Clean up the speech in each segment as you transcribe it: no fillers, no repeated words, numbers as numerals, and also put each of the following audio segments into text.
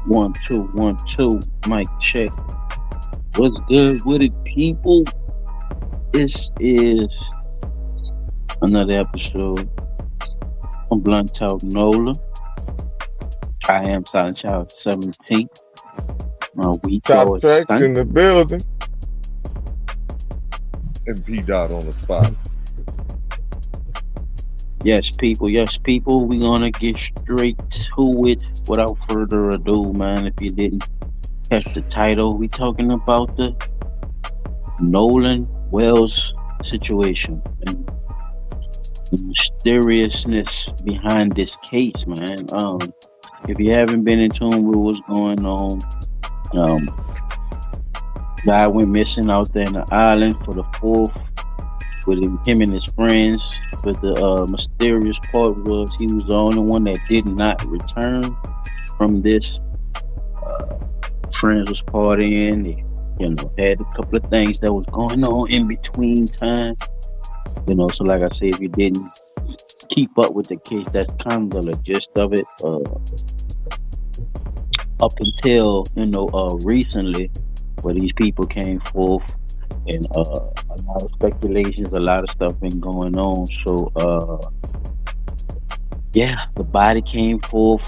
One, two, one, two. Mic check. What's good with it, people? This is another episode of Blunt Talk Nola. I am Silent Child 17. We Top go tracks thank in the building. And P Dot on the spot. yes, people. Yes, people. We're gonna get straight to it without further ado, man. If you didn't catch the title, we talking about the Nolan Wells situation and the mysteriousness behind this case, man. If you haven't been in tune with what's going on, um, guy went missing out there in the island for the fourth with him and his friends. But the mysterious part was he was the only one that did not return from this. Uh, Friends was partying. They, had a couple of things that was going on in between time. So like I said, if you didn't keep up with the case, that's kind of the gist of it. Up until recently, where these people came forth, and a lot of speculations, a lot of stuff been going on. So yeah, the body came forth.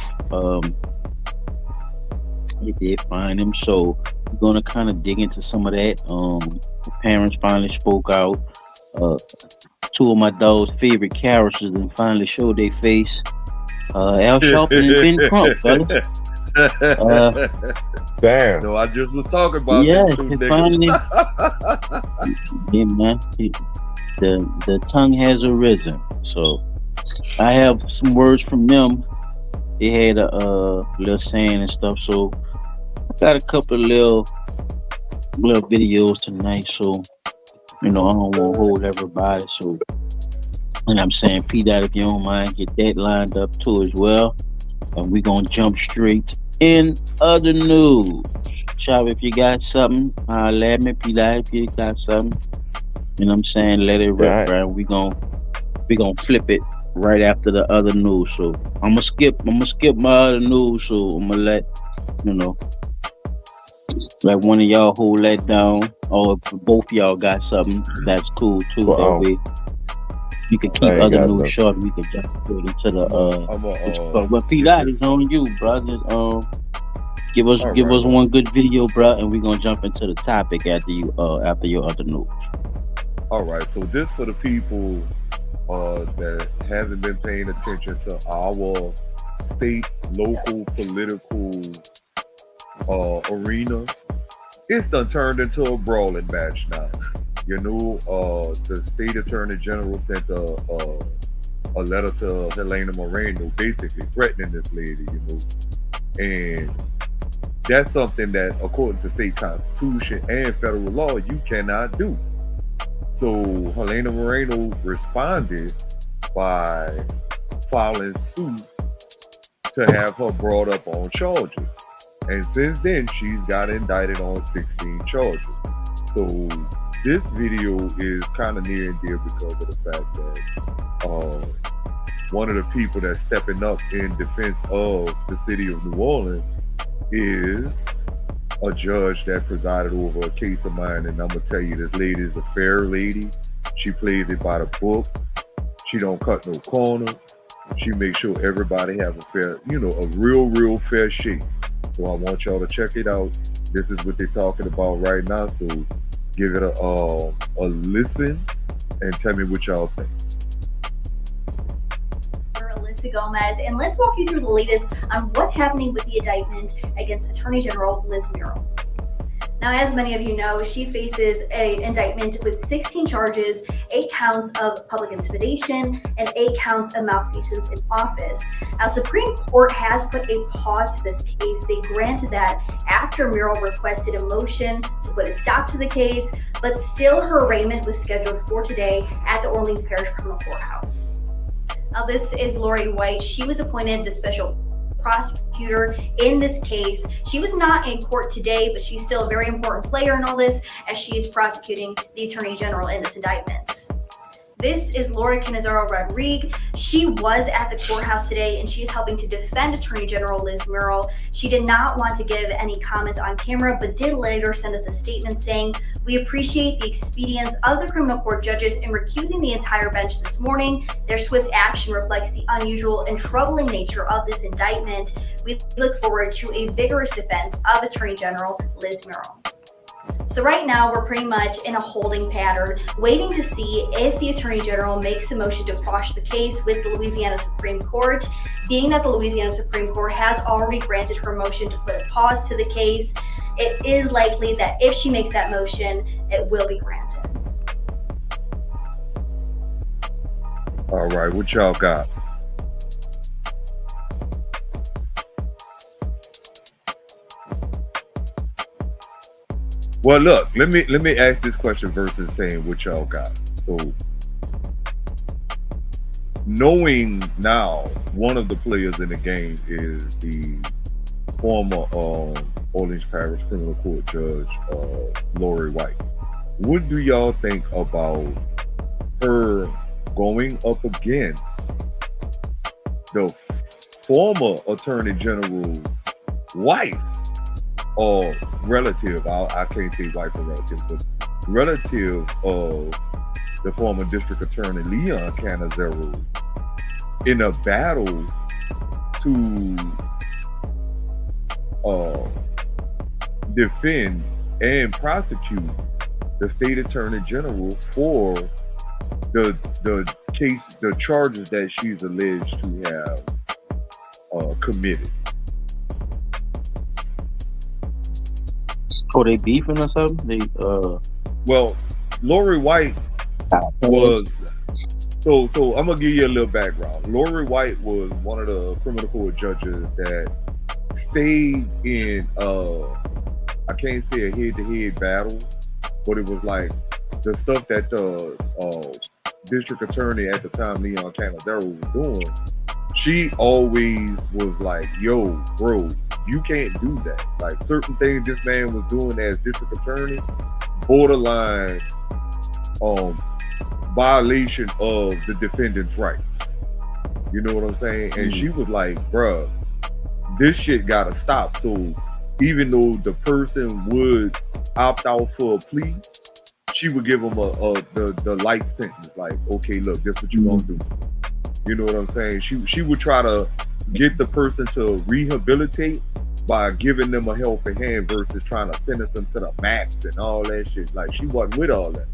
They did find him, so we're gonna kind of dig into some of that. The parents finally spoke out. Two of my dog's favorite characters and finally showed their face. Al Sharpton and Ben Crump, fella. Damn. No, I just was talking about Yes, them two it niggas. finally, yeah, man. The tongue has arisen. So I have some words from them. They had a little saying and stuff. So I got a couple of little videos tonight. So I don't want to hold everybody. So, and I'm saying, P. Dot, if you don't mind, get that lined up too as well. And we're gonna jump straight in other news. Chop, if you got something, let me. P. Dot, if you got something, I'm saying, let it rip, Right. right? We gonna flip it right after the other news. So I'm gonna skip my other news. So I'm gonna let one of y'all hold that down, or if both y'all got something, that's cool too. That Wow. way you can I keep ain't other got news nothing. short. We can jump straight into the I'm a, what you call it. Well, P. get Dot this. is on you, brother. Give us All give right. us one good video, bro, and we're gonna jump into the topic after your other news. All right, so this for the people that haven't been paying attention to our state, local, political arena. It's done turned into a brawling match now. The state attorney general sent a letter to Helena Moreno, basically threatening this lady. And that's something that, according to state constitution and federal law, you cannot do. So Helena Moreno responded by filing suit to have her brought up on charges. And since then, she's got indicted on 16 charges. So this video is kind of near and dear because of the fact that one of the people that's stepping up in defense of the city of New Orleans is a judge that presided over a case of mine. And I'm going to tell you, this lady is a fair lady. She plays it by the book. She don't cut no corner. She makes sure everybody have a fair, a real fair shake. So I want y'all to check it out. This is what they're talking about right now. So give it a listen and tell me what y'all think. Alyssa Gomez, and let's walk you through the latest on what's happening with the indictment against Attorney General Liz Murrill. Now, as many of you know, she faces an indictment with 16 charges, 8 counts of public intimidation, and 8 counts of malfeasance in office. Now, Supreme Court has put a pause to this case. They granted that after Murrill requested a motion to put a stop to the case, but still her arraignment was scheduled for today at the Orleans Parish Criminal Courthouse. Now, this is Lori White. She was appointed the special prosecutor in this case. She was not in court today, but she's still a very important player in all this as she is prosecuting the Attorney General in this indictment. This is Laura Canizaro Rodriguez. She was at the courthouse today and she is helping to defend Attorney General Liz Murrill. She did not want to give any comments on camera, but did later send us a statement saying, "We appreciate the expedience of the criminal court judges in recusing the entire bench this morning. Their swift action reflects the unusual and troubling nature of this indictment. We look forward to a vigorous defense of Attorney General Liz Murrill." So right now, we're pretty much in a holding pattern, waiting to see if the Attorney General makes a motion to quash the case with the Louisiana Supreme Court, being that the Louisiana Supreme Court has already granted her motion to put a pause to the case. It is likely that if she makes that motion, it will be granted. All right, what y'all got? Well, look, let me ask this question versus saying what y'all got. So, knowing now one of the players in the game is the former Orleans Parish Criminal Court Judge Lori White. What do y'all think about her going up against the former Attorney General's wife? Or relative, I can't say wife or relative, but relative of the former district attorney Leon Canizaro in a battle to defend and prosecute the state attorney general for the case, the charges that she's alleged to have committed. Oh, they beefing or something? Well, Lori White was so I'm gonna give you a little background. Lori White was one of the criminal court judges that stayed in I can't say a head-to-head battle, but it was like the stuff that the district attorney at the time, Leon Canizaro, was doing. She always was like, "Yo, bro, you can't do that." Like certain things this man was doing as district attorney, borderline violation of the defendant's rights. You know what I'm saying? And she was like, bruh, this shit gotta stop. So even though the person would opt out for a plea, she would give him the light sentence. Like, okay, look, this what you gonna do. You know what I'm saying? She would try to get the person to rehabilitate by giving them a helping hand versus trying to sentence them to the max and all that shit. Like, she wasn't with all that.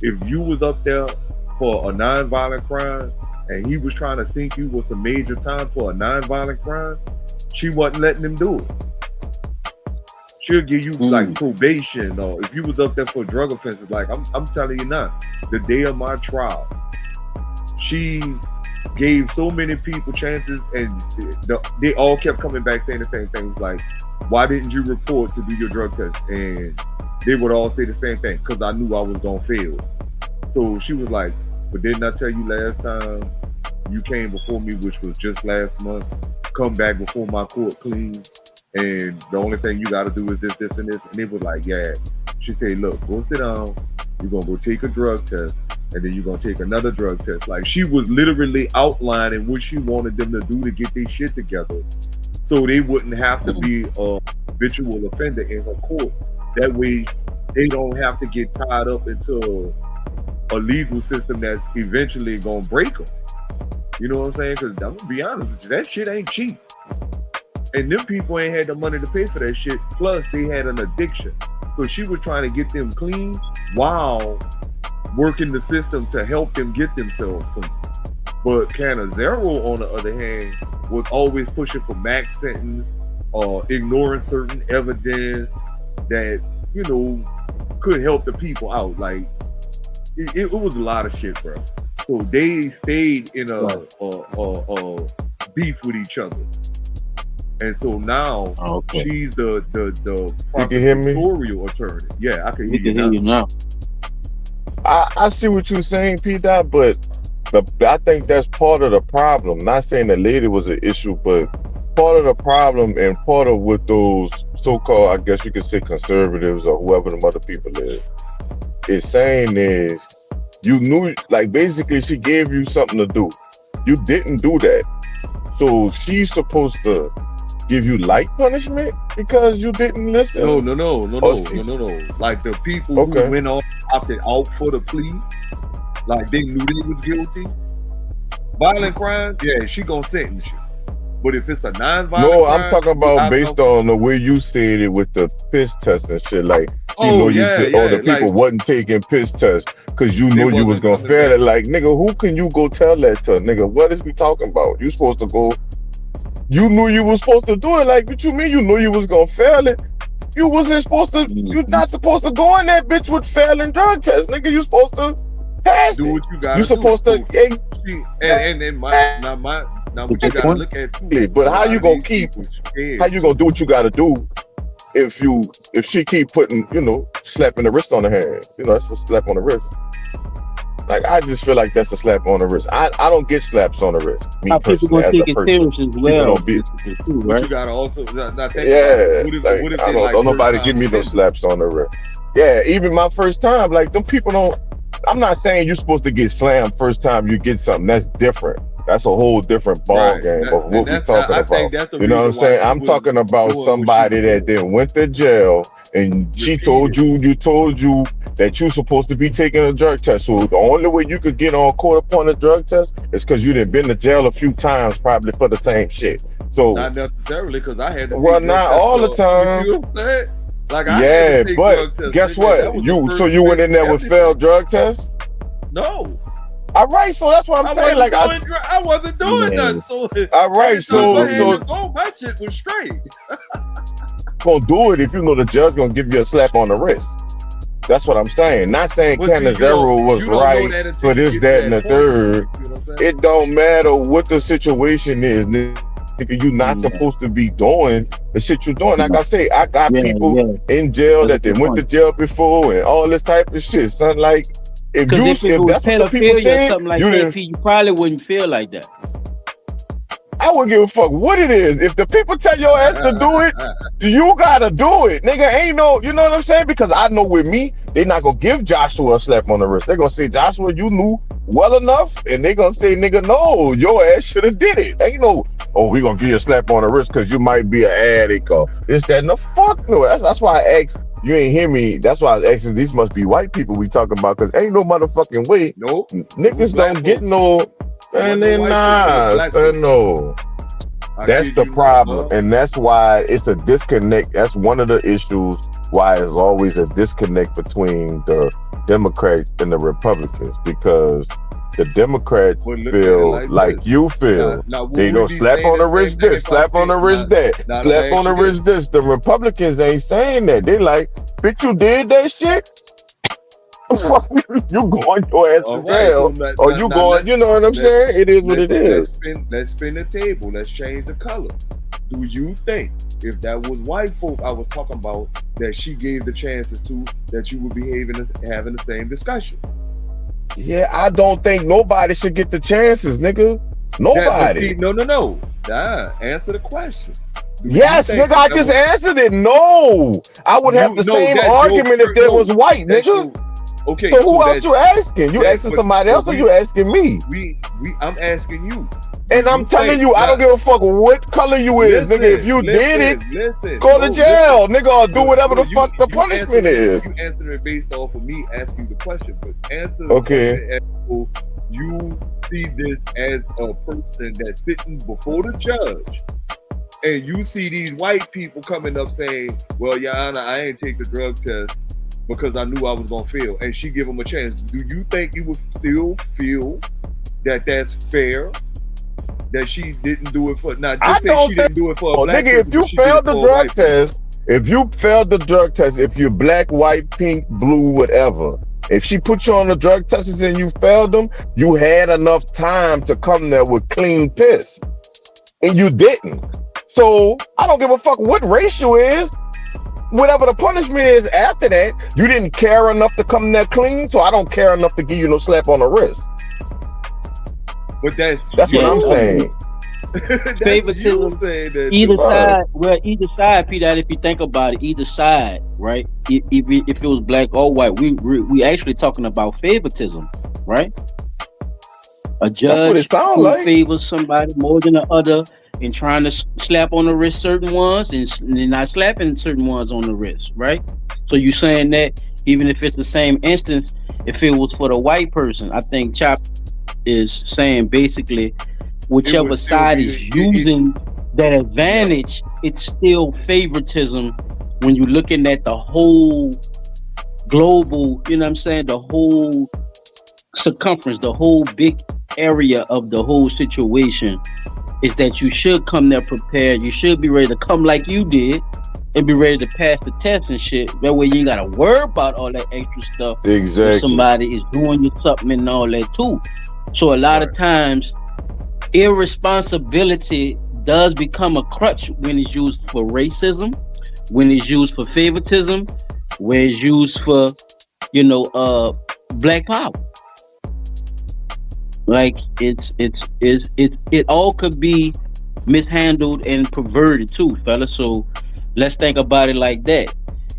If you was up there for a non-violent crime and he was trying to sink you with some major time for a non-violent crime, she wasn't letting him do it. She'll give you like probation, or if you was up there for drug offenses, like I'm telling you now, the day of my trial, she gave so many people chances, and they all kept coming back saying the same things, like, why didn't you report to do your drug test? And they would all say the same thing, because I knew I was gonna fail. So she was like, but didn't I tell you last time you came before me, which was just last month, come back before my court clean, and the only thing you gotta do is this, and this. And it was like, yeah. She said, look, go sit down, you're gonna go take a drug test, and then you're gonna take another drug test. Like, she was literally outlining what she wanted them to do to get their shit together, so they wouldn't have to be a habitual offender in her court. That way, they don't have to get tied up into a legal system that's eventually gonna break them. You know what I'm saying? Because I'm gonna be honest with you, that shit ain't cheap. And them people ain't had the money to pay for that shit. Plus, they had an addiction. So she was trying to get them clean while working the system to help them get themselves clean. But Canizaro, on the other hand, was always pushing for max sentence, ignoring certain evidence that, you know, could help the people out. Like, it was a lot of shit, bro. So they stayed in a beef with each other. And so now she's the prosecutorial attorney. Yeah, I can hear you now. I see what you're saying, P-Dot, but I think that's part of the problem. Not saying the lady was an issue, but part of the problem and part of what those so-called, I guess you could say, conservatives or whoever the other people is saying is You knew, like, basically, she gave you something to do. You didn't do that. So she's supposed to give you light punishment because you didn't listen? No. Or she- Like the people Okay. who went on opted out for the plea, like they knew they was guilty. Violent crimes, yeah, she gonna sentence you. But if it's a non-violent No, crime, I'm talking you about opt based out. on the way you said it with the piss test and shit. Like, you Oh, know, yeah, the people like- wasn't taking piss tests because you They know you was wasn't gonna coming fail back. it. Like, nigga, who can you go tell that to? Nigga, what is we talking about? You supposed to go. You knew you was supposed to do it. Like, what you mean? You knew you was gonna fail it. You wasn't supposed to. You not supposed to go in that bitch with failing drug tests, nigga. You supposed to pass Do it. what you gotta You supposed do. to. Now what you gotta look at too. Exactly, but how you gonna keep- How you gonna do what you gotta do if she keep putting, you know, slapping the wrist on the hand? You know, that's a slap on the wrist. Like, I just feel like that's a slap on the wrist. I don't get slaps on the wrist. Me How people personally, gonna as take a it person. serious as People well, don't be. too, But right? you gotta also not think Yeah, about it. like, What if I they don't, like don't nobody first give me no time slaps on the wrist. Yeah, even my first time, like, them people don't. I'm not saying you're supposed to get slammed first time you get something. That's different. That's a whole different ball Right. game That- of and what we're that's- talking I about. think that's the You know what I'm reason why saying? she I'm was talking about doing what she somebody was that doing. then went to jail and she told you that you supposed to be taking a drug test. So the only way you could get on court upon a drug test is because you done been to jail a few times, probably for the same shit. So Not necessarily, because I had to. Well, take drug not tests all the for- time. You know what I'm saying? Like, I had yeah, to take but drug tests, guess nigga. That what? was the You first so you went in there with everything. failed drug tests? No, All right, so that's what I'm saying. Like, I wasn't doing Yeah. nothing. So all right, so my shit was straight. gonna do it if you know the judge gonna give you a slap on the wrist. That's what I'm saying. Not saying But see, Canizero was you don't know right that until for you this, get that, to and the that point. third. You know what I'm saying? It don't matter what the situation is, nigga. You're not supposed to be doing the shit you're doing. Like I say, I got people in jail That's that a they good went to jail before and all this type of shit, son. Like, if Because if it if was that's what the people pedophilia or say, something like you that, didn't. P, you probably wouldn't feel like that. I wouldn't give a fuck what it is. If the people tell your ass to do it, you gotta do it, nigga. Ain't no, you know what I'm saying? Because I know with me, they not gonna give Joshua a slap on the wrist. They're gonna say, Joshua, you knew well enough, and they gonna say, nigga, no, your ass should have did it. Ain't no, oh, we gonna give you a slap on the wrist because you might be an addict or this, that, and the fuck no. That's why I asked. You ain't hear me. That's why I was asking. These must be white people we talking about, because ain't no motherfucking way Nope. niggas Black don't get folks. no. And then nah, son, no. That's the problem, and that's why it's a disconnect. That's one of the issues why there's always a disconnect between the Democrats and the Republicans, because the Democrats Well, look at it feel like this. you feel. Now, will They we don't be slap saying on the same wrist thing this, if slap I on the think- wrist that, now, slap let me on the ask you wrist this. The Republicans ain't saying that. They like, bitch, you did that shit. You going your ass All to right, jail, so or you going? You know what I'm saying? It is what it is. Let's spin the table. Let's change the color. Do you think if that was white folk I was talking about, that she gave the chances to, that you would be having the same discussion? Yeah, I don't think nobody should get the chances, nigga. Nobody. No. Answer the question. Do you Yes, think nigga, I that just was- answered it. No. I would have the No, same that's argument your- if there no, was white, that's nigga. your- Okay, So who else that's- you asking? You that- asking but- somebody else, or we- you asking me? I'm asking you. And I'm telling you, I don't give a fuck what color you is, nigga. If you did it, go to jail, nigga, or do whatever the fuck the punishment is. You answer it based off of me asking you the question, but answer the Okay. question as to you see this as a person that's sitting before the judge, and you see these white people coming up saying, "Well, Your Honor, I ain't take the drug test because I knew I was gonna fail," and she give them a chance. Do you think you would still feel that that's fair? That she didn't do it for not I just say don't she didn't do it for a black nigga, person, if you but she did failed it the for a drug white person. test, if you're black, white, pink, blue, whatever, if she put you on the drug tests and you failed them, you had enough time to come there with clean piss. And you didn't. So I don't give a fuck what race you is. Whatever the punishment is after that, you didn't care enough to come there clean, so I don't care enough to give you no slap on the wrist. But that's That's what you. I'm saying. That's you Favoritism, saying that either too. Right. side, well, either side, Peter, if you think about it, either side, right? If it was black or white, we actually talking about favoritism, right? A That's what judge it sounds who like. favors somebody more than the other and trying to slap on the wrist certain ones and not slapping certain ones on the wrist, right? So you saying that even if it's the same instance, if it was for the white person, I think Chop is saying basically It would whichever still side be is using that yeah, advantage, it's still favoritism when you're looking at the whole global, you know what I'm saying, the whole circumference, the whole big area of the whole situation is that you should come there prepared. You should be ready to come like you did and be ready to pass the test and shit. That way you ain't gotta worry about all that extra stuff if Exactly. somebody is doing you something and all that too. So a lot right. of times irresponsibility does become a crutch when it's used for racism, when it's used for favoritism, when it's used for, you know, black power. Like it all could be mishandled and perverted too, fella. So let's think about it like that.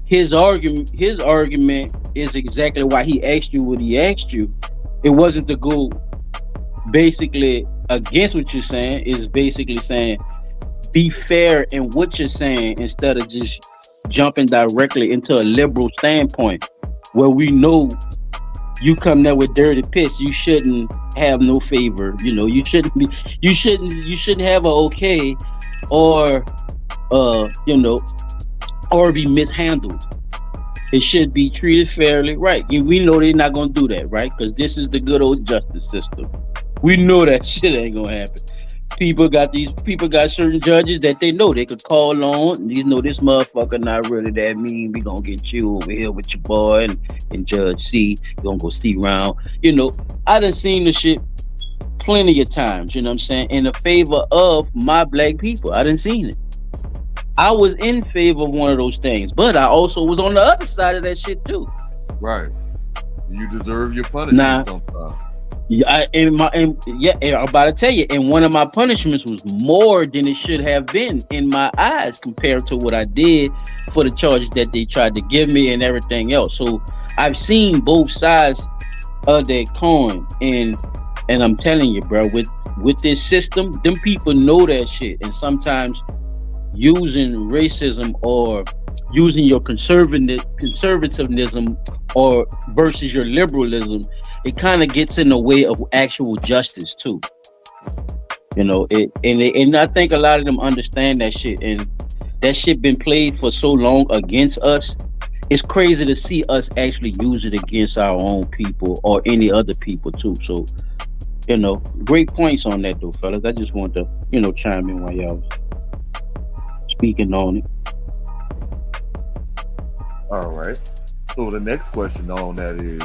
His argument is exactly why he asked you what he asked you. It wasn't to go basically against what you're saying, is basically saying be fair in what you're saying instead of just jumping directly into a liberal standpoint where we know you come there with dirty piss, you shouldn't have no favor. You know, you shouldn't have a okay or you know, or be mishandled. It should be treated fairly, right? We know they're not gonna do that, right? Because this is the good old justice system. We know that shit ain't gonna happen. People got certain judges that they know they could call on. You know, this motherfucker not really that mean. We gonna get you over here with your boy and Judge C. You gonna go see round. You know, I done seen the shit plenty of times. You know what I'm saying? In the favor of my black people, I done seen it. I was in favor of one of those things, but I also was on the other side of that shit too. Right. You deserve your Now, punishment sometimes. yeah, I'm about to tell you, and one of my punishments was more than it should have been in my eyes compared to what I did for the charges that they tried to give me and everything else. So I've seen both sides of that coin, and I'm telling you, bro, with this system, them people know that shit, and sometimes using racism or using your conservatism or versus your liberalism, it kind of gets in the way of actual justice too. You know, and I think a lot of them understand that shit, and that shit been played for so long against us. It's crazy to see us actually use it against our own people or any other people too. So, you know, great points on that though, fellas. I just want to, you know, chime in while y'all was speaking on it. All right. So the next question on that is,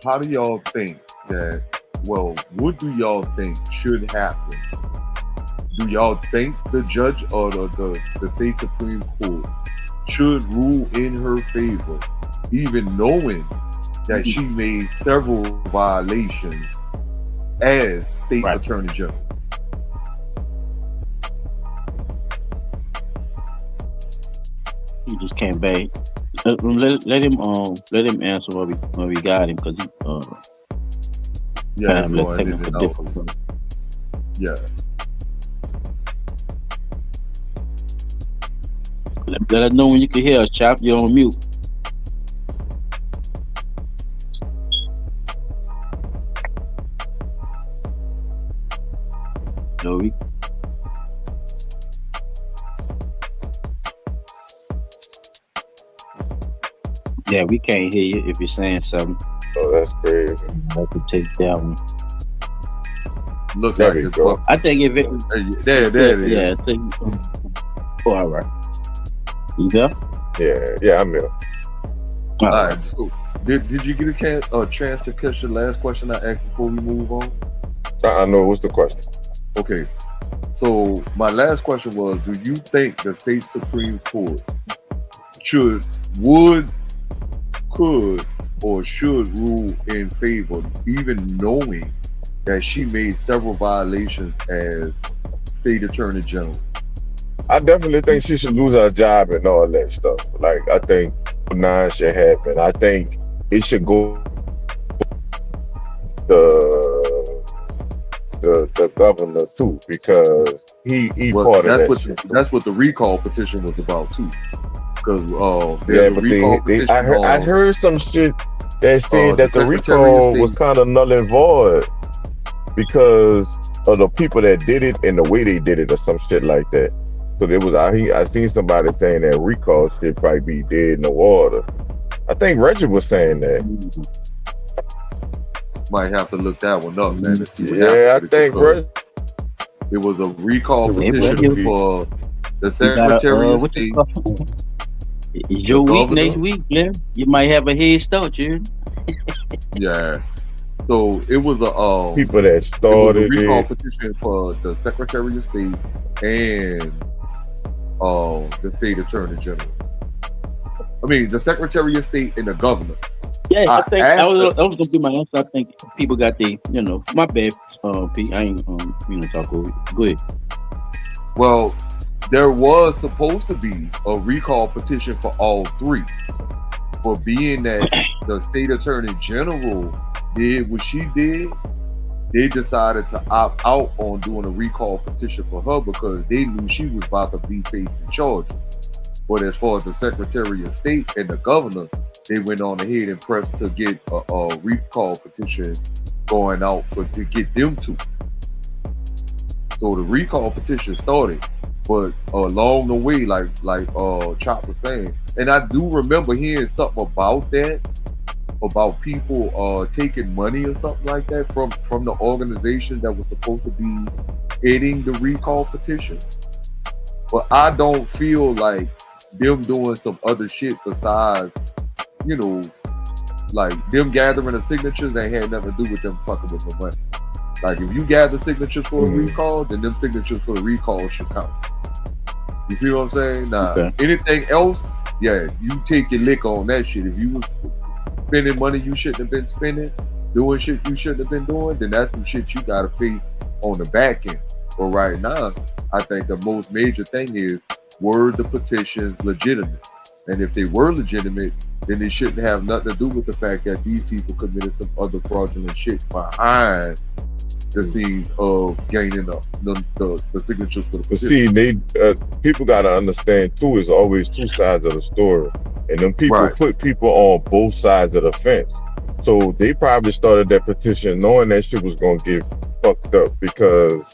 how do y'all think that? Well, what do y'all think should happen? Do y'all think the judge or the state supreme court should rule in her favor, even knowing that she made several violations as state Right. attorney general? He just came back. Let him answer while we got him because Yeah, it's let's going take in him for and out. different. Yeah. Let us know when you can hear us, Chop. You're on mute. No, we can't hear you if you're saying something. Oh, that's crazy. I could take that one. Looks There like we it's go. I think if it, there it is. yeah, I think. Oh, all right. You there? Yeah, I'm here. All All right. right. So, did you get a chance to catch the last question I asked before we move on? I know. What's the question? Okay. So my last question was: do you think the state supreme court could, or should rule in favor, even knowing that she made several violations as state attorney general. I definitely think she should lose her job and all that stuff. Like, I think nine should happen. I think it should go the the governor too, because he Well, part of that's that what shit too. that's what the recall petition was about too. Because Yeah, there's a but recall petition I heard some shit that said the that the Secretary of recall was State. kind of null and void because of the people that did it and the way they did it or some shit like that. So there was I seen somebody saying that recall shit probably be dead in the water. I think Reggie was saying that. Might have to look that one up, man, to see what Yeah, I happened. think Because Reggie. it was a recall It was petition Reggie. for the You gotta, Secretary of what you State, call it's the your week next governor. week, Glenn. You might have a head start, you. Yeah. So it was a People that it was a started recall it. petition for the Secretary of State and the State Attorney General. I mean, the Secretary of State and the governor. Yeah, I I think that asked was, her, gonna be my answer. I think people got the, my bad, Pete. I ain't, talk over it. Go ahead. well, there was supposed to be a recall petition for all three. But being that the State Attorney General did what she did, they decided to opt out on doing a recall petition for her because they knew she was about to be facing charges. But as far as the Secretary of State and the governor, they went on ahead and pressed to get a recall petition going out to get them to. So the recall petition started, but along the way, like Chop was saying, and I do remember hearing something about that, about people taking money or something like that from the organization that was supposed to be heading the recall petition. But I don't feel like them doing some other shit besides, like them gathering the signatures ain't had nothing to do with them fucking with the money. Like if you gather signatures for a recall, then them signatures for the recall should count. You see what I'm saying? Nah, Okay. anything else, yeah, you take your lick on that shit. If you was spending money you shouldn't have been spending, doing shit you shouldn't have been doing, then that's some shit you gotta face on the back end. But right now, I think the most major thing is, were the petitions legitimate? And if they were legitimate, then they shouldn't have nothing to do with the fact that these people committed some other fraudulent shit behind the scenes of gaining the signatures for the But petition. see, people gotta understand too. It's always two sides of the story, and them people Right. put people on both sides of the fence. So they probably started that petition knowing that shit was gonna get fucked up because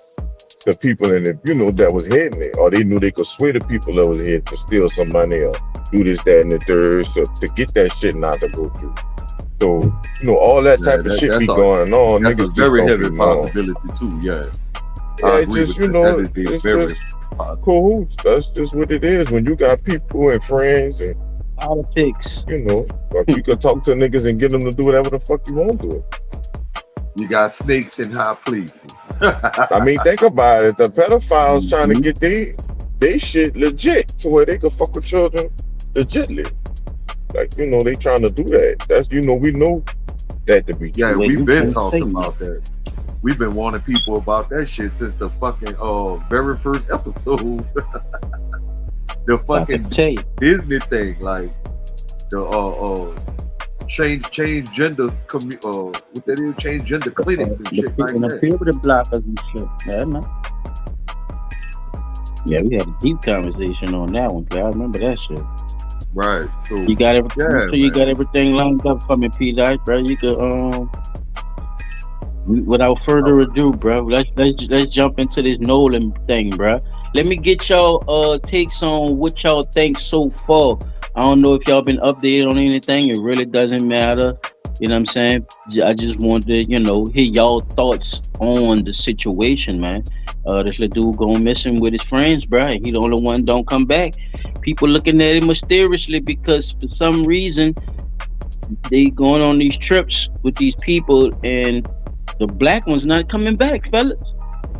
the people in it, that was heading it, or they knew they could sway the people that was here to steal some money or do this, that, and the third, so to get that shit not to go through. So all that Yeah, type of shit that's be a going on. that's a Niggas just very don't heavy be knowing. possibility too. Yeah, Yeah, I it's agree just with that. That is a it's very just possible. cahoots. That's just what it is. When you got people and friends, and Politics. like you can talk to niggas and get them to do whatever the fuck you want to do. You got snakes in high places. I mean, think about it. The pedophiles trying to get they shit legit to where they can fuck with children legitly. Like they trying to do that. That's we know that to be Yeah, true. Wait, we've you been can't talking say about that. We've been warning people about that shit since the fucking very first episode. The I can fucking tell you. Disney thing, like the change gender what that is, change gender clinics and The shit like people, the that. puberty blockers and shit. Yeah, man. Yeah, we had a deep conversation on that one. 'Cause I remember that shit. Right. So You got everything. yeah, So you man. got everything lined up for me, P-Dot, bro. You could without further ado, bro, let's jump into this Nolan thing, bro. Let me get y'all takes on what y'all think so far. I don't know if y'all been updated on anything. It really doesn't matter. You know what I'm saying? I just want to, hear y'all thoughts on the situation, man. This little dude going missing with his friends, bro. He the only one don't come back. People looking at him mysteriously because for some reason they going on these trips with these people and the black one's not coming back, fellas.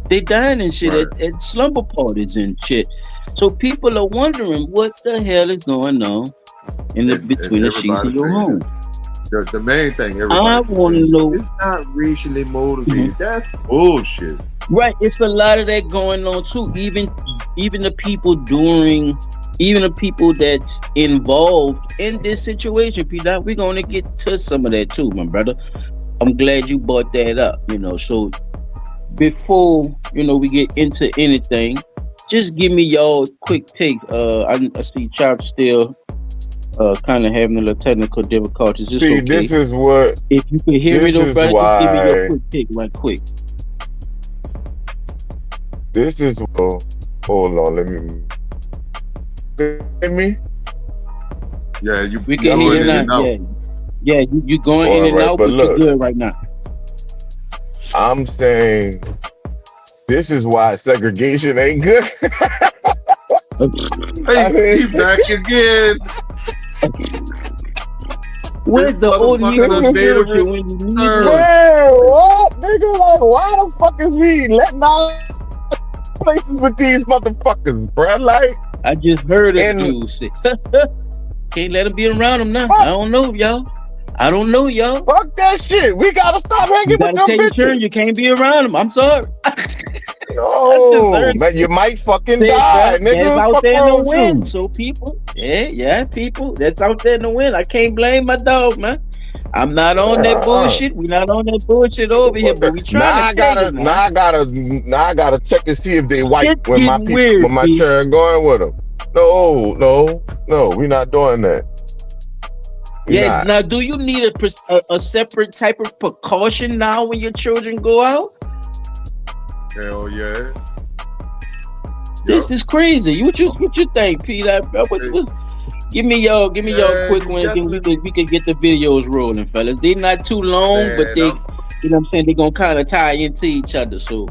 They dying and shit Right. at slumber parties and shit. So people are wondering what the hell is going on in the And between the sheets of everybody's your saying home. The main thing I everybody want to know. it's not racially motivated. That's bullshit. Right, it's a lot of that going on too. Even the people even the people that's involved in this situation, Peter. We're gonna get to some of that too, my brother. I'm glad you brought that up. So before we get into anything, just give me y'all quick take. I see Chop still kind of having a little technical difficulties. It's See, okay. this is what. If you can hear me This though, is brother, just give me your why. quick take right quick. This is. Oh, hold on. Let me. Hear me? Yeah, you We you can hear going you in now. and out. Yeah, yeah, you going in All and right, out, but but you're look, good right now. I'm saying this is why segregation ain't good. I Hey, he mean, back again. This Where's the motherfucker this Old done Negro is made a spiritual when you need return. one? man. What nigga? Like, why the fuck is we letting our places with these motherfuckers, bruh? Like, I just heard a and dude say, "Can't let him be around him now." I fuck, don't know, y'all. I don't know, y'all. fuck that shit. We gotta stop You hanging with gotta them take your turn. bitches. You can't be around him. I'm sorry. I just No, heard man, you might fucking say, die, bro. That's nigga. out Fuck there in the wrong with wind. you? So people, yeah, people. That's out there in the wind. I can't blame my dog, man. I'm not on that Uh-uh. bullshit. We not on that bullshit over here, What but the? we trying to tell you now. Now I gotta check and see if they white Shit's getting when weird, my P. children going with them. No, we not doing that. We Yeah, not. now do you need a separate type of precaution now when your children go out? Hell yeah. This Yup. is crazy. What you think, Peter? Give me y'all Yeah, quick you ones, and we definitely, could get the videos rolling, fellas. They're not too long, but man. they, you know what I'm saying, they're gonna kind of tie into each other. So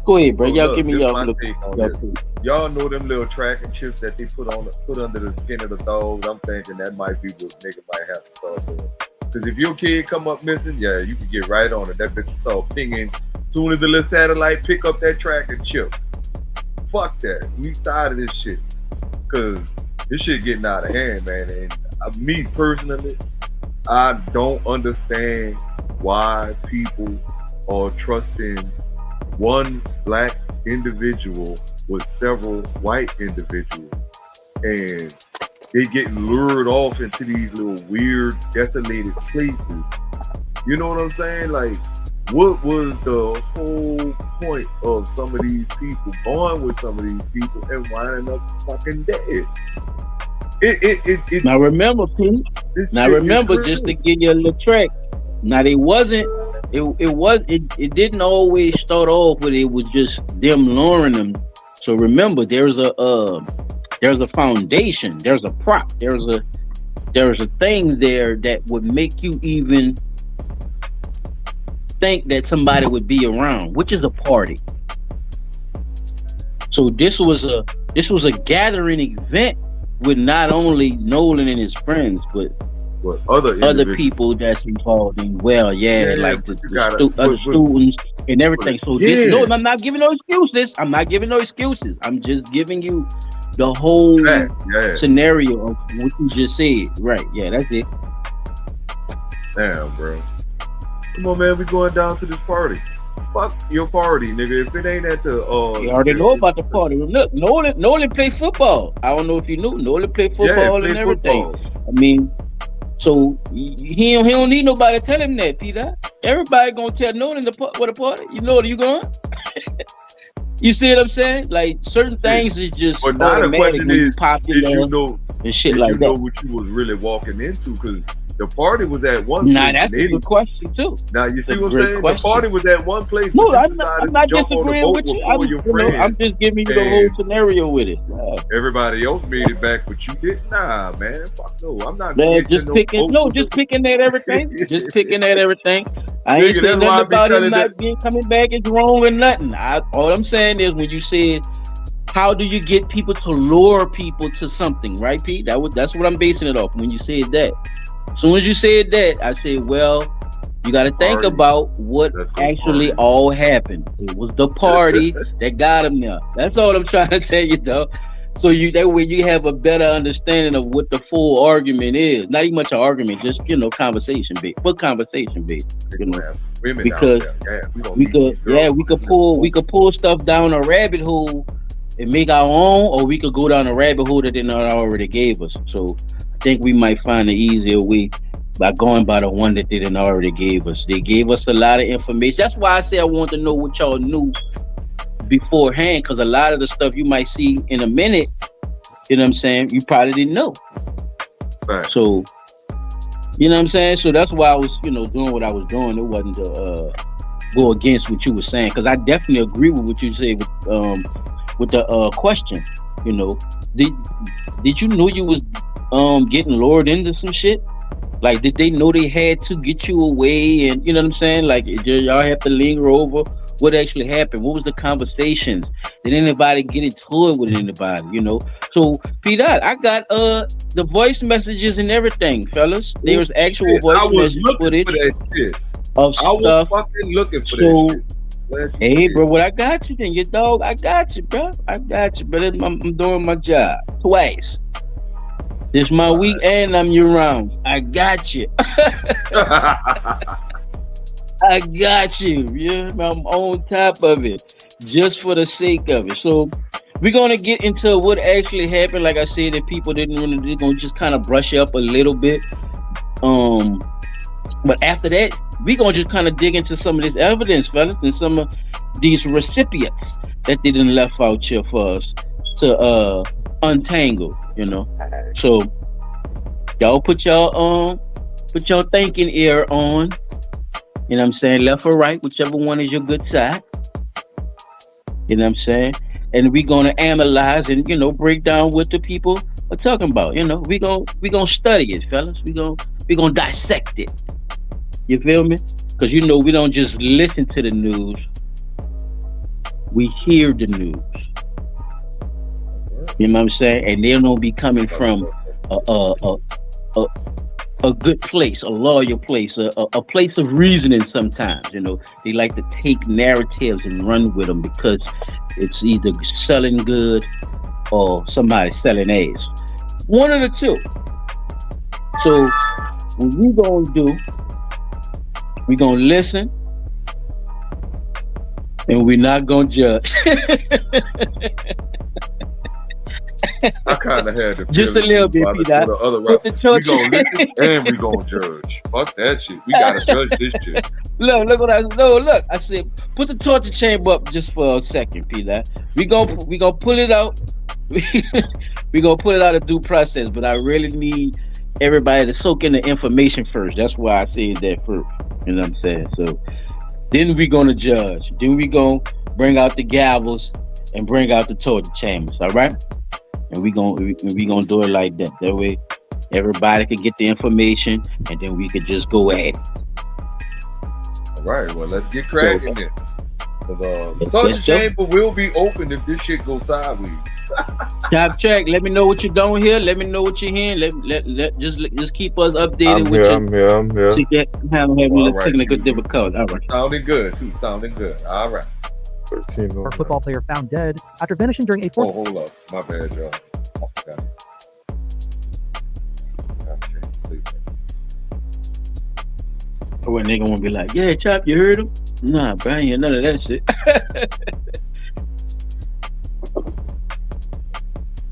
go ahead, bro. So Y'all give look, me this is y'all my look. take on Y'all this. quick. Y'all know them little tracking chips that they put under the skin of the dogs. I'm thinking that might be what nigga might have to start doing. Because if your kid come up missing, yeah, you can get right on it. That bitch start pinging. Soon as the little satellite pick up that tracking chip. Fuck that. We tired of this shit. Cause this shit getting out of hand, man. And me personally, I don't understand why people are trusting one black individual with several white individuals, and they getting lured off into these little weird, desolated places. You know what I'm saying? Like, what was the whole point of some of these people going with some of these people and winding up fucking dead? Now remember, Pete. This Now shit is remember, just to crazy. give you a little track. Now they wasn't. It didn't always start off with it was just them luring them. So remember, there's a foundation, there's a prop, there's a thing there that would make you even think that somebody would be around, which is a party. So this was a gathering event with not only Nolan and his friends, but But other other individuals, people that's involved in, well, yeah, yeah, like but you gotta, other students and everything. So this, no, yeah, I'm not giving no excuses. I'm not giving no excuses. I'm just giving you the whole that, yeah, scenario of what you just said. Right? Yeah, that's it. damn, bro. Come on, man, we going down to this party. Fuck your party, nigga. If it ain't at the You already know about the party. Look, Nolan play football. I don't know if you knew. Nolan play yeah, football play and everything. football. I mean, so he don't need nobody to tell him that, Peter. Everybody gonna tell Nolan what a party. You know what you going? You see what I'm saying? Like certain Shit. things is just But now the automatic question when you is, popular did you know? and shit Did like you know that. what you was really walking into? Because the party was at one Nah, place. that's And a they, good question too. now you That's see a what I'm great saying? The question. party was at one place, No, but you I'm decided not to jump on the disagreeing boat with with you. four of your I'm friends, just giving you the whole and scenario with it. everybody else made it back, but you didn't. Nah, man, fuck no. I'm not Man, getting in no boat with just picking at everything. Just picking at everything. I ain't nigga. saying That's why nothing I be about him telling that. not being coming back is wrong or nothing. All I'm saying is when you said, how do you get people to lure people to something, right, Pete? That's what I'm basing it off. When you said that, as soon as you said that, I said, well, you got to think Party. about what Let's go actually party. all happened. It was the party that got him there. That's all I'm trying to tell you, though. So you that way you have a better understanding of what the full argument is. Not even much an argument, just conversation base. What conversation base? They You know, gonna have women because out there. Yeah, we gonna we meet could these girls. we could pull stuff down a rabbit hole and make our own, or we could go down a rabbit hole that they not already gave us. So I think we might find an easier way by going by the one that they didn't already gave us. They gave us a lot of information. That's why I say I want to know what y'all knew beforehand, because a lot of the stuff you might see in a minute, you know what I'm saying, you probably didn't know. Right. So, you know what I'm saying? So that's why I was, doing what I was doing. It wasn't to go against what you were saying, because I definitely agree with what you said with the question. You know, did you know you was getting lured into some shit? Like, did they know they had to get you away? And you know what I'm saying? Like, did y'all have to linger over what actually happened? What was the conversations? Did anybody get into it with anybody? You know? So, P. Dot, I got the voice messages and everything, fellas. There was actual voice message footage for that shit. of I stuff. was fucking looking for So, that shit. hey, bro, what I got you then, your dog? I got you, bro. I got you, but I'm doing my job twice. This my week and I'm year round. I got you. I got you. Yeah, I'm on top of it, just for the sake of it. So we're gonna get into what actually happened. Like I said, that people didn't really. They're gonna just kind of brush up a little bit. But after that, we're gonna just kind of dig into some of this evidence, fellas, and some of these recipients that they didn't left out here for us to untangle. You know, so y'all put y'all thinking ear on. You know what I'm saying? Left or right, whichever one is your good side. You know what I'm saying? And we're gonna analyze and break down what the people are talking about. You know, we gonna study it, fellas. We gonna dissect it. You feel me? Because we don't just listen to the news. We hear the news. You know what I'm saying? And they don't be coming from a good place, a loyal place, a place of reasoning sometimes. They like to take narratives and run with them because it's either selling good or somebody selling ass. One of the two. So what we gonna do, we gonna listen and we're not gonna judge. I kind of had to just a little bit. We gonna listen and we gonna judge. Fuck that shit. We gotta judge this shit. Look what look. I said, put the torture chamber up just for a second, Peter. We gonna pull it out. We gonna put it out of due process, but I really need everybody to soak in the information first. That's why I said that first. You know what I'm saying? So then we gonna judge. Then we gonna bring out the gavels and bring out the torture chambers. All right. And we gonna do it like that. That way, everybody can get the information, and then we could just go at it. All right. Well, let's get cracking then. The torture chamber will be open if this shit goes sideways. Top track. Let me know what you're doing here. Let me know what you're hearing. Just keep us updated with you. I'm here. So you have technical difficulties. All right. Sounding good too. Sounding good. All right. Our football player found dead after vanishing during a fourth. Oh, hold up. My bad, y'all. Oh, got it. Or a nigga won't be like, yeah, Chop, you heard him? Nah, bro, I ain't hear none of that shit.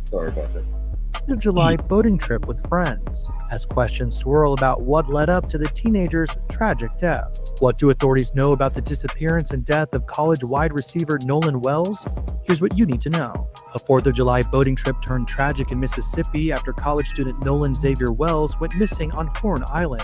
Sorry about that. Of July boating trip with friends, as questions swirl about what led up to the teenager's tragic death. What do authorities know about the disappearance and death of college wide receiver Nolan Wells? Here's what you need to know. A 4th of July boating trip turned tragic in Mississippi after college student Nolan Xavier Wells went missing on Horn Island.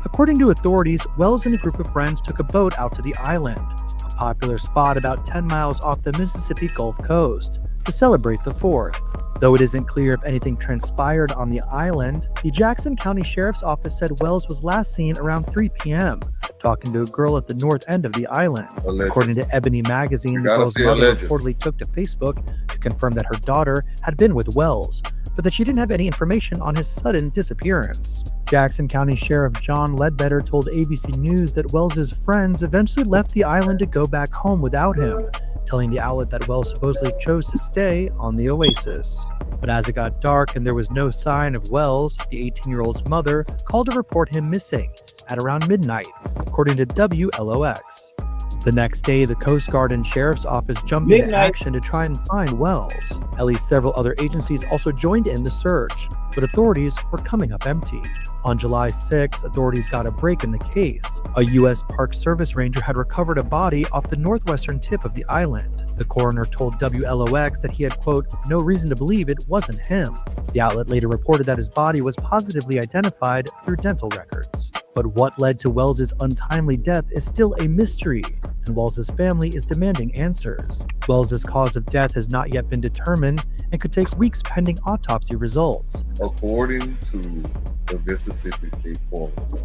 According to authorities, Wells and a group of friends took a boat out to the island, a popular spot about 10 miles off the Mississippi Gulf Coast, to celebrate the 4th. Though it isn't clear if anything transpired on the island, the Jackson County Sheriff's Office said Wells was last seen around 3 p.m., talking to a girl at the north end of the island. Alleged. According to Ebony Magazine, the girl's mother reportedly took to Facebook to confirm that her daughter had been with Wells, but that she didn't have any information on his sudden disappearance. Jackson County Sheriff John Ledbetter told ABC News that Wells's friends eventually left the island to go back home without him, telling the outlet that Wells supposedly chose to stay on the Oasis. But as it got dark and there was no sign of Wells, the 18-year-old's mother called to report him missing at around midnight, according to WLOX. The next day, the Coast Guard and Sheriff's Office jumped into action to try and find Wells. At least several other agencies also joined in the search, but authorities were coming up empty. On July 6, authorities got a break in the case. A U.S. Park Service ranger had recovered a body off the northwestern tip of the island. The coroner told WLOX that he had, quote, no reason to believe it wasn't him. The outlet later reported that his body was positively identified through dental records. But what led to Wells's untimely death is still a mystery, and Wells's family is demanding answers. Wells's cause of death has not yet been determined and could take weeks pending autopsy results. According to the Mississippi State Forest.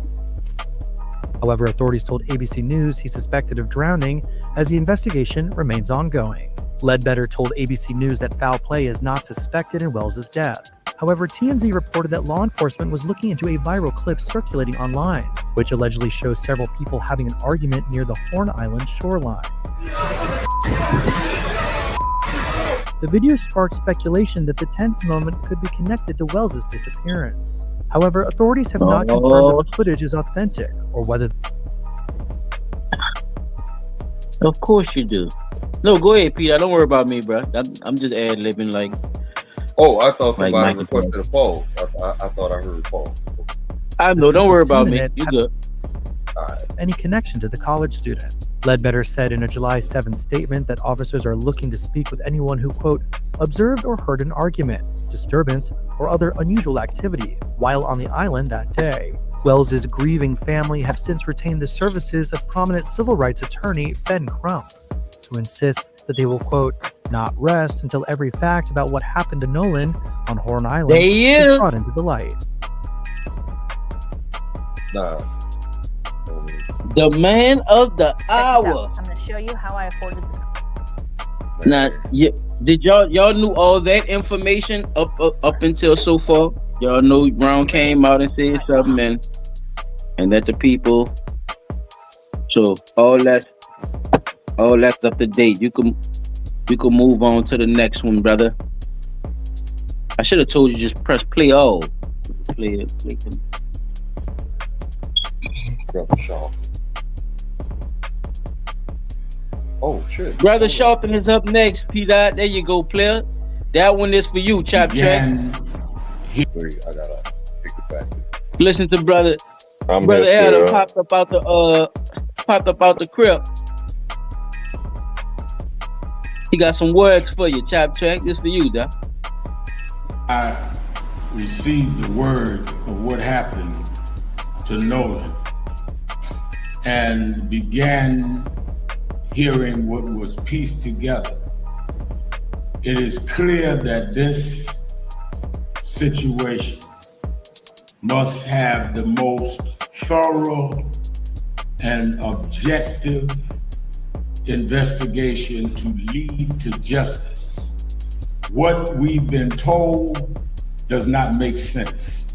However, authorities told ABC News he's suspected of drowning as the investigation remains ongoing. Ledbetter told ABC News that foul play is not suspected in Wells's death. However, TMZ reported that law enforcement was looking into a viral clip circulating online, which allegedly shows several people having an argument near the Horn Island shoreline. The video sparked speculation that the tense moment could be connected to Wells's disappearance. However, authorities have not confirmed that the footage is authentic or whether... Of course you do. No, go ahead, Peter. Don't worry about me, bro. I'm just ad-libbing like... Oh, I thought somebody Like requested a poll. I thought I heard a poll. I know, don't worry about me. You good. All right. any connection to the college student. Ledbetter said in a July 7th statement that officers are looking to speak with anyone who, quote, observed or heard an argument, disturbance, or other unusual activity while on the island that day. Wells's grieving family have since retained the services of prominent civil rights attorney Ben Crump, who insists that they will, quote, not rest until every fact about what happened to Nolan on Horn Island is brought into the light. Nah. The man of the hour. I'm going to show you how I afforded this. Now, did y'all knew all that information up until so far? Y'all know Brown came out and said something, and that the people. So all that's up to date. You can move on to the next one, brother. I should have told you just press play all. Play it. Oh shit. Brother Sharpton is up next, P-Dot. There you go, player. That one is for you, Chop Track. Wait, I gotta take it back. Listen to brother Brother Adam popped up out the crib. He got some words for you, Chop Track. This for you, Doc. I received the word of what happened to Nolan and began hearing what was pieced together. It is clear that this situation must have the most thorough and objective investigation to lead to justice. What we've been told does not make sense.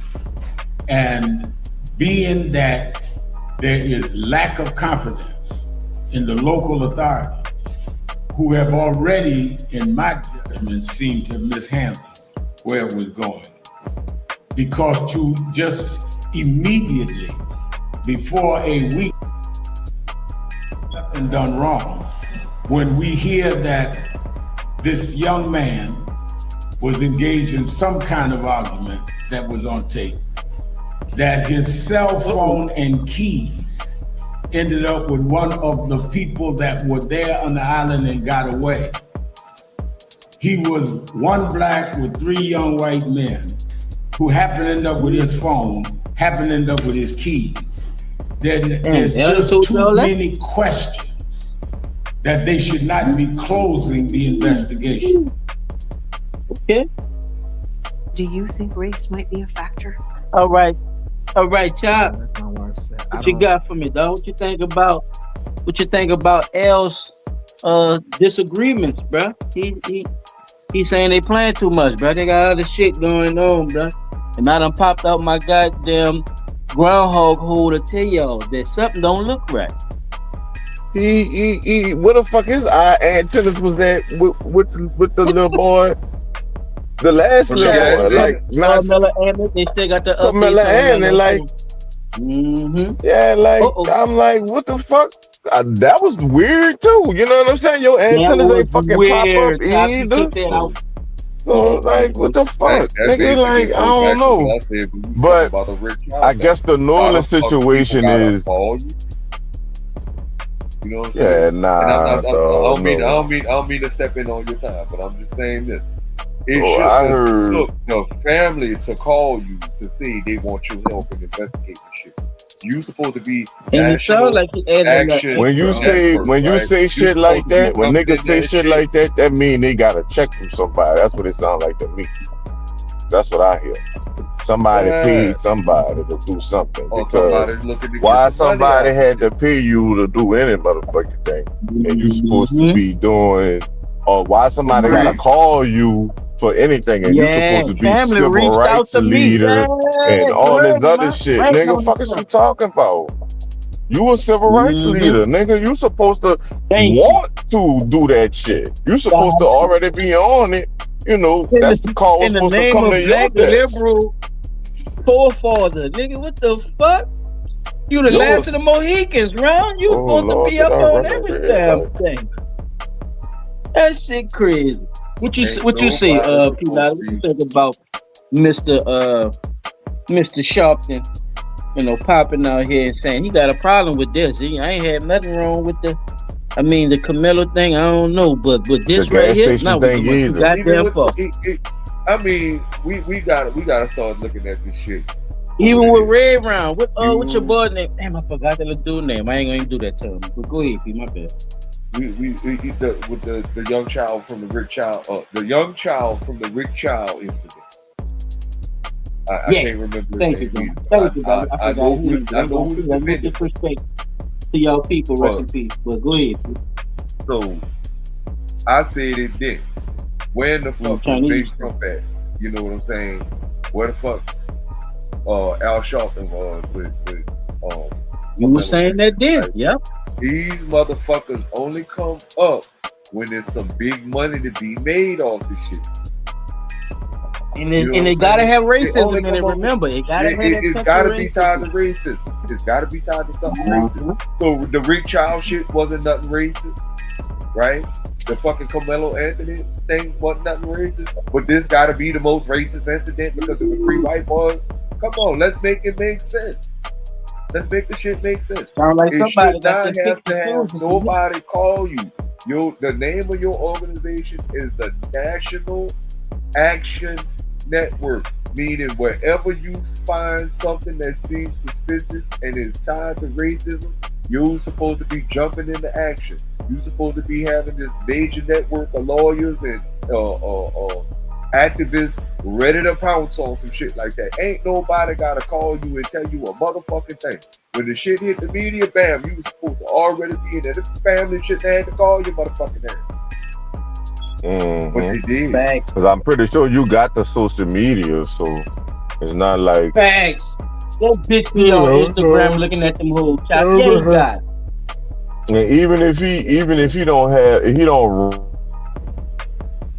And being that there is lack of confidence in the local authorities, who have already, in my judgment, seemed to have mishandled where it was going. Because to just immediately, before a week, nothing done wrong, when we hear that this young man was engaged in some kind of argument that was on tape, that his cell phone and keys ended up with one of the people that were there on the island and got away. He was one black with three young white men who happened to end up with his phone, happened to end up with his keys. Then there's just too many questions that they should not be closing the investigation. Okay. Do you think race might be a factor? All right, Chop. What you got for me, dog? What you think about L's disagreements, bro? He saying they playing too much, bro. They got other shit going on, bro. And I done popped out my goddamn groundhog hole to tell y'all that something don't look right. Where the fuck his eye antennas was at with the little boy, the last little Yeah, boy, like not Carmella and they still got the Camilla updates on and like Mm-hmm. yeah, like Uh-oh. I'm like, what the fuck? That was weird too. You know what I'm saying? Your That antennas was ain't fucking pop weird. up Top, you either. took that out. So like, what the fuck, That nigga? basically Like, I goes don't back to what know. I said when we But talking about the rich child I thing. guess the Why Nolan the fuck people situation gotta is, call you? You know what I'm yeah, saying? And nah, I dog, don't mean no. to step in on your time, but I'm just saying this. It Oh, shouldn't I have heard. took the family to call you to say they want your help in investigating shit. You supposed to be And it sounds National like he added a Action When you say Network, when you right? say You shit supposed like to be that, when jumping niggas in say that shit shit. like that, that mean they got a check from somebody. That's what it sounds like to me. That's what I hear. Somebody Yeah. paid somebody to do something Or because somebody's looking to why get some money somebody out. had to pay you to do any motherfucking thing, and you supposed to Mhm. be doing, or why somebody gotta Right. call you for anything, and you Yeah, supposed to be family civil reached out rights to me. leader Yeah, and you all heard this me, other man. shit, Right nigga. on Fuck the is you stuff. talking about? You a civil rights Mm-hmm. leader, nigga. You supposed to Thank you. want to do that shit. You supposed to already be on it. You know, In that's the, the call in the supposed to name come of to your black desk. liberal forefather, nigga, what the fuck? You the You last was, of the Mohicans, round. You oh supposed to Lord, be did up I on run a every red damn light? thing. That shit crazy. What you Ain't say, nobody P. supposed What to you be. think about Mr. Sharpton? You know, popping out here and saying he got a problem with this. I ain't had nothing wrong with the Camilla thing. I don't know, but The this right gas here, station now we thing going too either. Even goddamn with far. I mean, we gotta start looking at this shit. for Even what with it Red Round, what's your You- boy name? Damn, I forgot the little dude name. I ain't gonna do that to him. But go ahead, P. My bad. with the young child from the young child from the Rick Child incident. I Yeah. can't remember his Thank you, name bro. either. Thank you, bro. I I forgot know his name. I know who No defended him. disrespect to y'all people, rest in peace. But go ahead. So I said it then. Where in the fuck was Chinese. Big Trump at? You know what I'm saying? Where the fuck Al Sharpton was with You were saying that then, like, yeah. these motherfuckers only come up when there's some big money to be made off this shit. And You know it what I'm gotta saying? have They racism only in come it. up- Remember, it gotta have that It's touch gotta of be tied to racism. racism. It's gotta be tied to something racist. So the Rick Child shit wasn't nothing racist, right? The fucking Carmelo Anthony thing wasn't nothing racist. But this gotta be the most racist incident because of the three white boys. Come on, let's make it make sense. Let's make the shit make sense. Sound like It somebody should got not that have to have 62. nobody call you. The name of your organization is the National Action Network, meaning wherever you find something that seems suspicious and is tied to racism, you're supposed to be jumping into action. You're supposed to be having this major network of lawyers and activists ready to pounce on some shit like that. Ain't nobody gotta call you and tell you a motherfucking thing. When the shit hit the media, bam, you was supposed to already be in there. This family shit they had to call you motherfucking ass. But they did. Facts. Because I'm pretty sure you got the social media, so it's not like. Facts. That bitch be on Instagram looking at them whole chat. Yeah, he got it. And even if he don't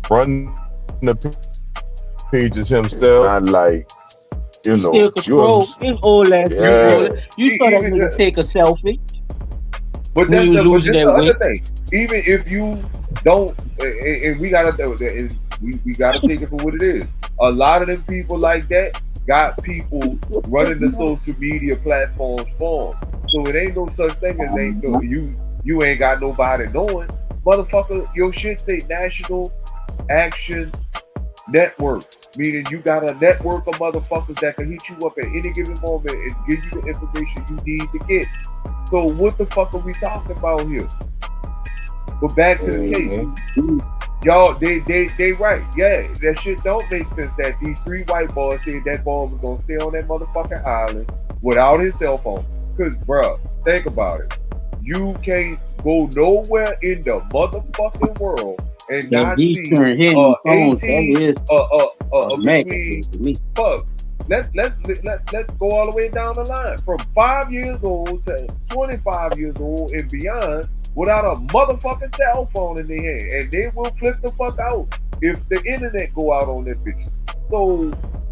run the pages himself, not like you He know. still can scroll. His old ass. Yeah. You saw that nigga take a selfie. But When that's you the, lose but this that the other weight. thing. Even if you don't, and we gotta take it for what it is. A lot of them people like that got people running the social media platforms for them. So it ain't no such thing as you ain't got nobody knowing. Motherfucker, your shit say National Action Network, meaning you got a network of motherfuckers that can hit you up at any given moment and give you the information you need to get. So what the fuck are we talking about here? But back to the case. Y'all, they right. Yeah, that shit don't make sense that these three white boys said that boy was gonna stay on that motherfucking island without his cell phone. Cause bruh, think about it. You can't go nowhere in the motherfucking world and not see 18 between fuck. Let's go all the way down the line from 5 years old to 25 years old and beyond. without a motherfucking cell phone in their hand, and they will flip the fuck out if the internet go out on that bitch. So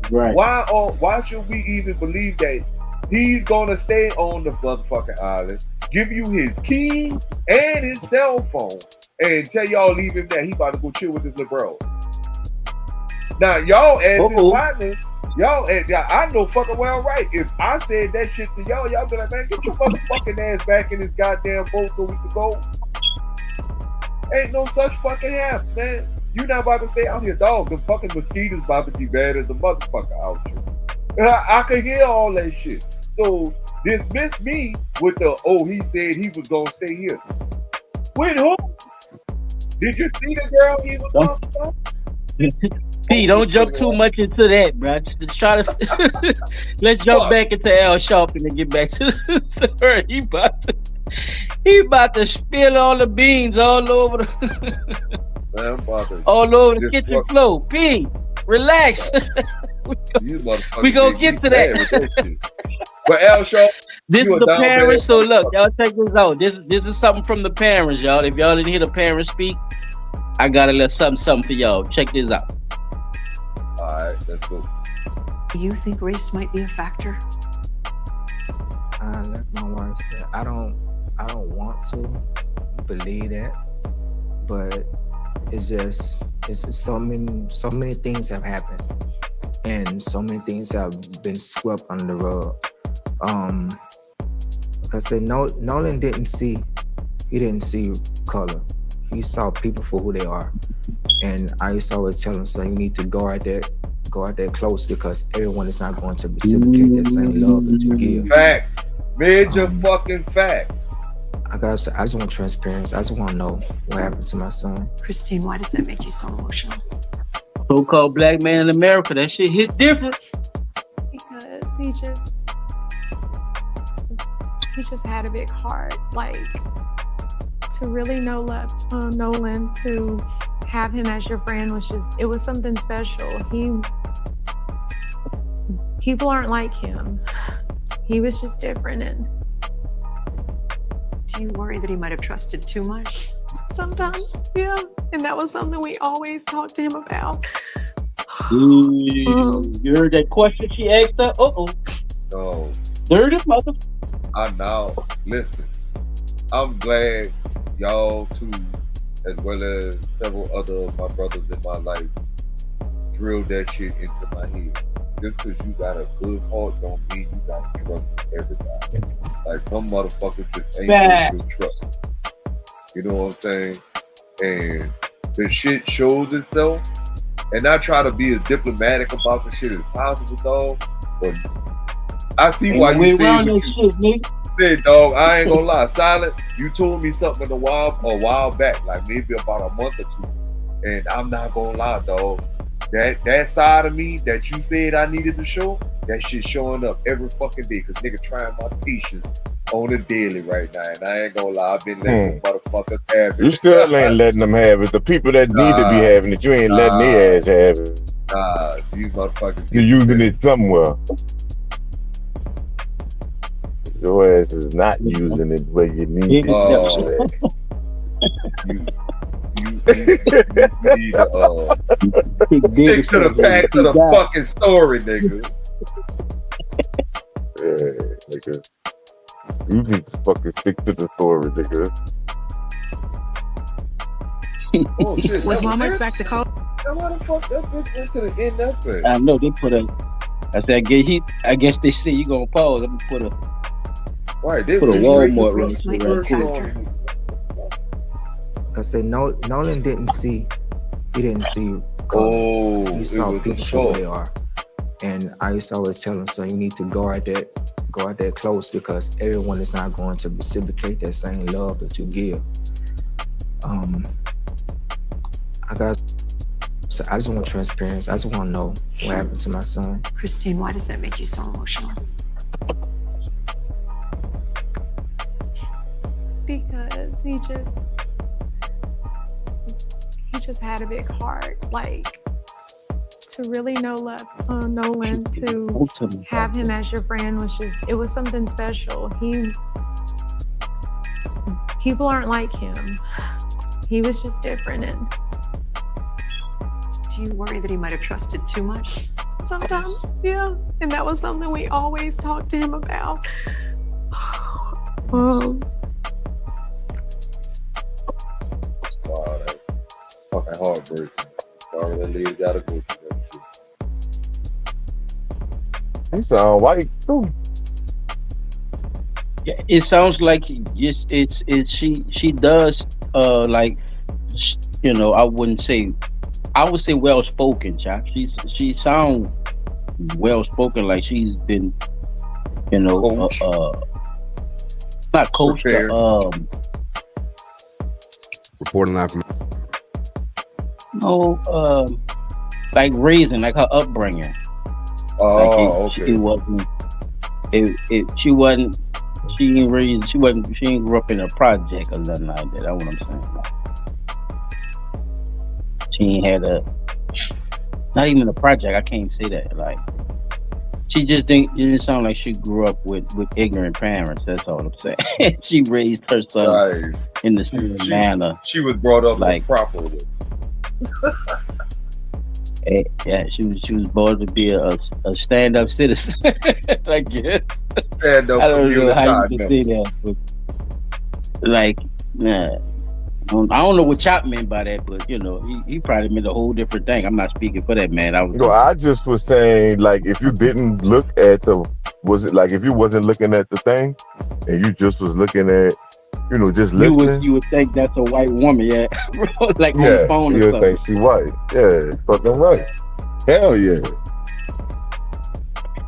Right. why should we even believe that he's gonna stay on the motherfucking island, give you his keys and his cell phone, and tell y'all leave him there? He about to go chill with his little bro. Now y'all as his partners, I know fucking well right. If I said that shit to y'all be like, man, get your motherfucking ass back in this goddamn boat so we can go. Ain't no such fucking haps, man. You not about to stay out here, dog. The fucking mosquitoes about to be bad as a motherfucker out here. And I could hear all that shit. So dismiss me with the, he said he was gonna stay here. With who? Did you see the girl he was talking about? P, don't jump too much into that, bro. Just try to let's jump back into Al Sharpton and get back to her. He about to spill all the beans all over the all over the kitchen floor. P, relax. We gonna get to that. But Al Sharpton, this is the parents. So look, y'all check this out. This is something from the parents, y'all. If y'all didn't hear the parents speak, I got a little something for y'all. Check this out. All right, let's go. Do you think race might be a factor? Like my wife said, I don't want to believe that, but it's just so many things have happened, and so many things have been swept under the rug. Like I said, Nolan didn't see color. He saw people for who they are. And I used to always tell him, son, you need to go out there close, because everyone is not going to reciprocate that same love that you give. Facts. Major fucking facts. I just want transparency. I just want to know what happened to my son. Christine, why does that make you so emotional? So-called black man in America, that shit hit different. Because he just had a big heart. Like, to really know Nolan, to have him as your friend it was something special. People aren't like him. He was just different. And do you worry that he might have trusted too much? Sometimes, yeah. And that was something we always talked to him about. You heard that question she asked her? No. Dirty mother. Listen, I'm glad y'all too, as well as several other of my brothers in my life, drilled that shit into my head. Just because you got a good heart don't mean you got to trust everybody. Like, some motherfuckers just ain't going to trust. You know what I'm saying? And the shit shows itself. And I try to be as diplomatic about the shit as possible, dog. But I see why you say what you said, dog. I ain't gonna lie. Silent, you told me something a while back, like maybe about a month or two. And I'm not gonna lie, dog. That side of me that you said I needed to show, that shit showing up every fucking day. Cause nigga trying my patience on the daily right now. And I ain't gonna lie, I've been letting motherfuckers have it. You still ain't letting them have it. The people that need to be having it, you ain't letting their ass have it. Nah, these motherfuckers. You're using it somewhere. Your ass is not using it where you need it. You need to stick to the facts of the fucking story, nigga. Yeah, nigga. You need to fucking stick to the story, nigga. Oh shit! Was Walmart's back to call? Why the fuck that bitch went to the NFA? I know they put I said, I guess they say you gonna pause. I'm gonna put a. Right, they put a Walmart right here. I said Nolan didn't see color. He saw people for who they are. And I used to always tell him, so you need to go out there close, because everyone is not going to reciprocate that same love that you give. I just want transparency. I just want to know what happened to my son. Christine, why does that make you so emotional? Because he just had a big heart. Like, to really know Nolan, to have him as your friend it was something special. people aren't like him. He was just different, and Do you worry that he might have trusted too much? sometimes, yeah. And that was something we always talked to him about. Wow, that's fucking heartbreaking. Sorry that lady gotta go through that shit. He sound white too. Yeah, it sounds like she does like I would say well spoken, Chuck. She sound well spoken, like she's been Coach. not coached, Prepared. Reporting live from like raising, like her upbringing. Oh, She okay. wasn't. She ain't grew up in a project or nothing like that. That's what I'm saying. Like, she ain't had not even a project. I can't say that. Like, she just didn't sound like she grew up with ignorant parents. That's all I'm saying. She raised her son Right. in the same manner. She was brought up Like- properly. Yeah, she was born to be a stand-up citizen. I guess. Stand up I don't know community how you side can member. say that, but like, nah. I don't know what Chop meant by that, but he probably meant a whole different thing. I'm not speaking for that man. I just was saying, like, if you didn't look at was it like if you wasn't looking at the thing and you just was looking at, just listening? you would think that's a white woman, yeah, like on Yeah, the phone or you something. think she white. Yeah, fucking right. Hell yeah.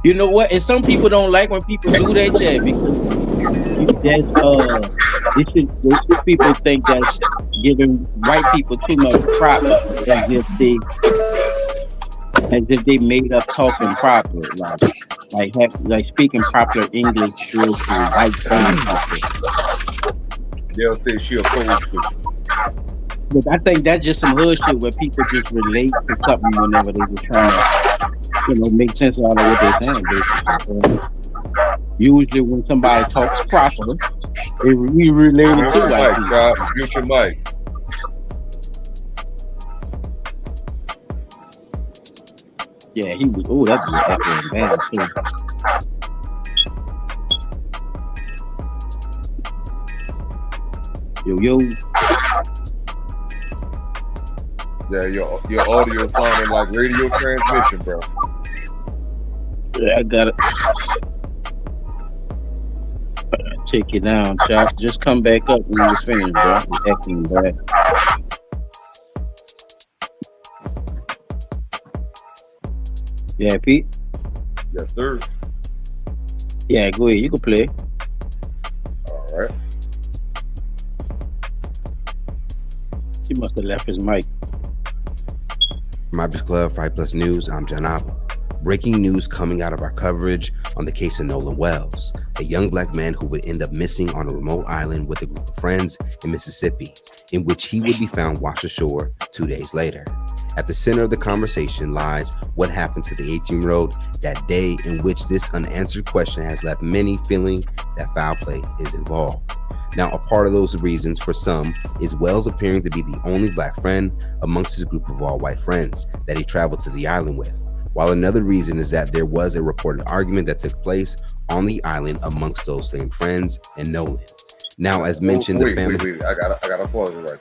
You know what? And some people don't like when people do that, Chad, because those people think that's giving white people too much props, as if they made up talking proper, like speaking proper English skills to white people. They'll say she a coach. But I think that's just some hood shit where people just relate to something whenever they were trying to, make sense out of what they're saying, basically. Usually when somebody talks proper, we relate it to white people. Mute your mic. Yeah, he was. Oh, that was echoing bad too. Yo. Yeah, your audio sounding like radio transmission, bro. Yeah, I got it. Take it down, Chop. Just come back up when you're finished, bro. It's echoing bad. Yeah, Pete? Yes, sir. Yeah, go ahead. You can play. All right. He must have left his mic. From Ibis Club, Fight Plus News, I'm John Apple. Breaking news coming out of our coverage on the case of Nolan Wells, a young black man who would end up missing on a remote island with a group of friends in Mississippi, in which he would be found washed ashore 2 days later. At the center of the conversation lies what happened to the 18-year-old that day, in which this unanswered question has left many feeling that foul play is involved. Now, a part of those reasons for some is Wells appearing to be the only black friend amongst his group of all white friends that he traveled to the island with. While another reason is that there was a reported argument that took place on the island amongst those same friends and Nolan. Now, as mentioned, wait, the family. Wait. I gotta pause it right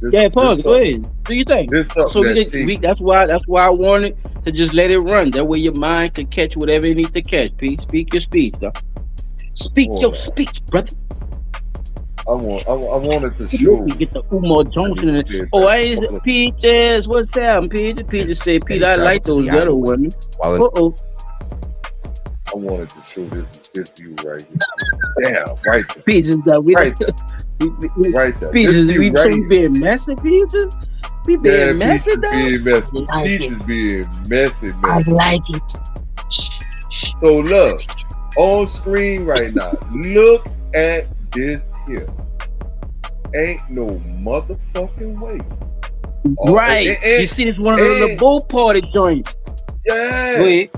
there. Yeah, pause. Go ahead. Do you think? So that's why I wanted to just let it run. That way your mind could catch whatever it needs to catch. Pete, speak your speech, though. Speak your speech, brother. I wanted to show. You get the Umar Johnson. Peaches, what's that? Peaches said, Pete, I like those little women. I wanted to show this view right here. Damn, right there. Peaches, right there. Right there. Peaches, we being messy, Peaches. We being messy, though. Peaches being messy, man. I like it. So look, on screen right now, look at this here. Ain't no motherfucking way. Right. You see, it's one of the boat party joints. Yeah. Go ahead.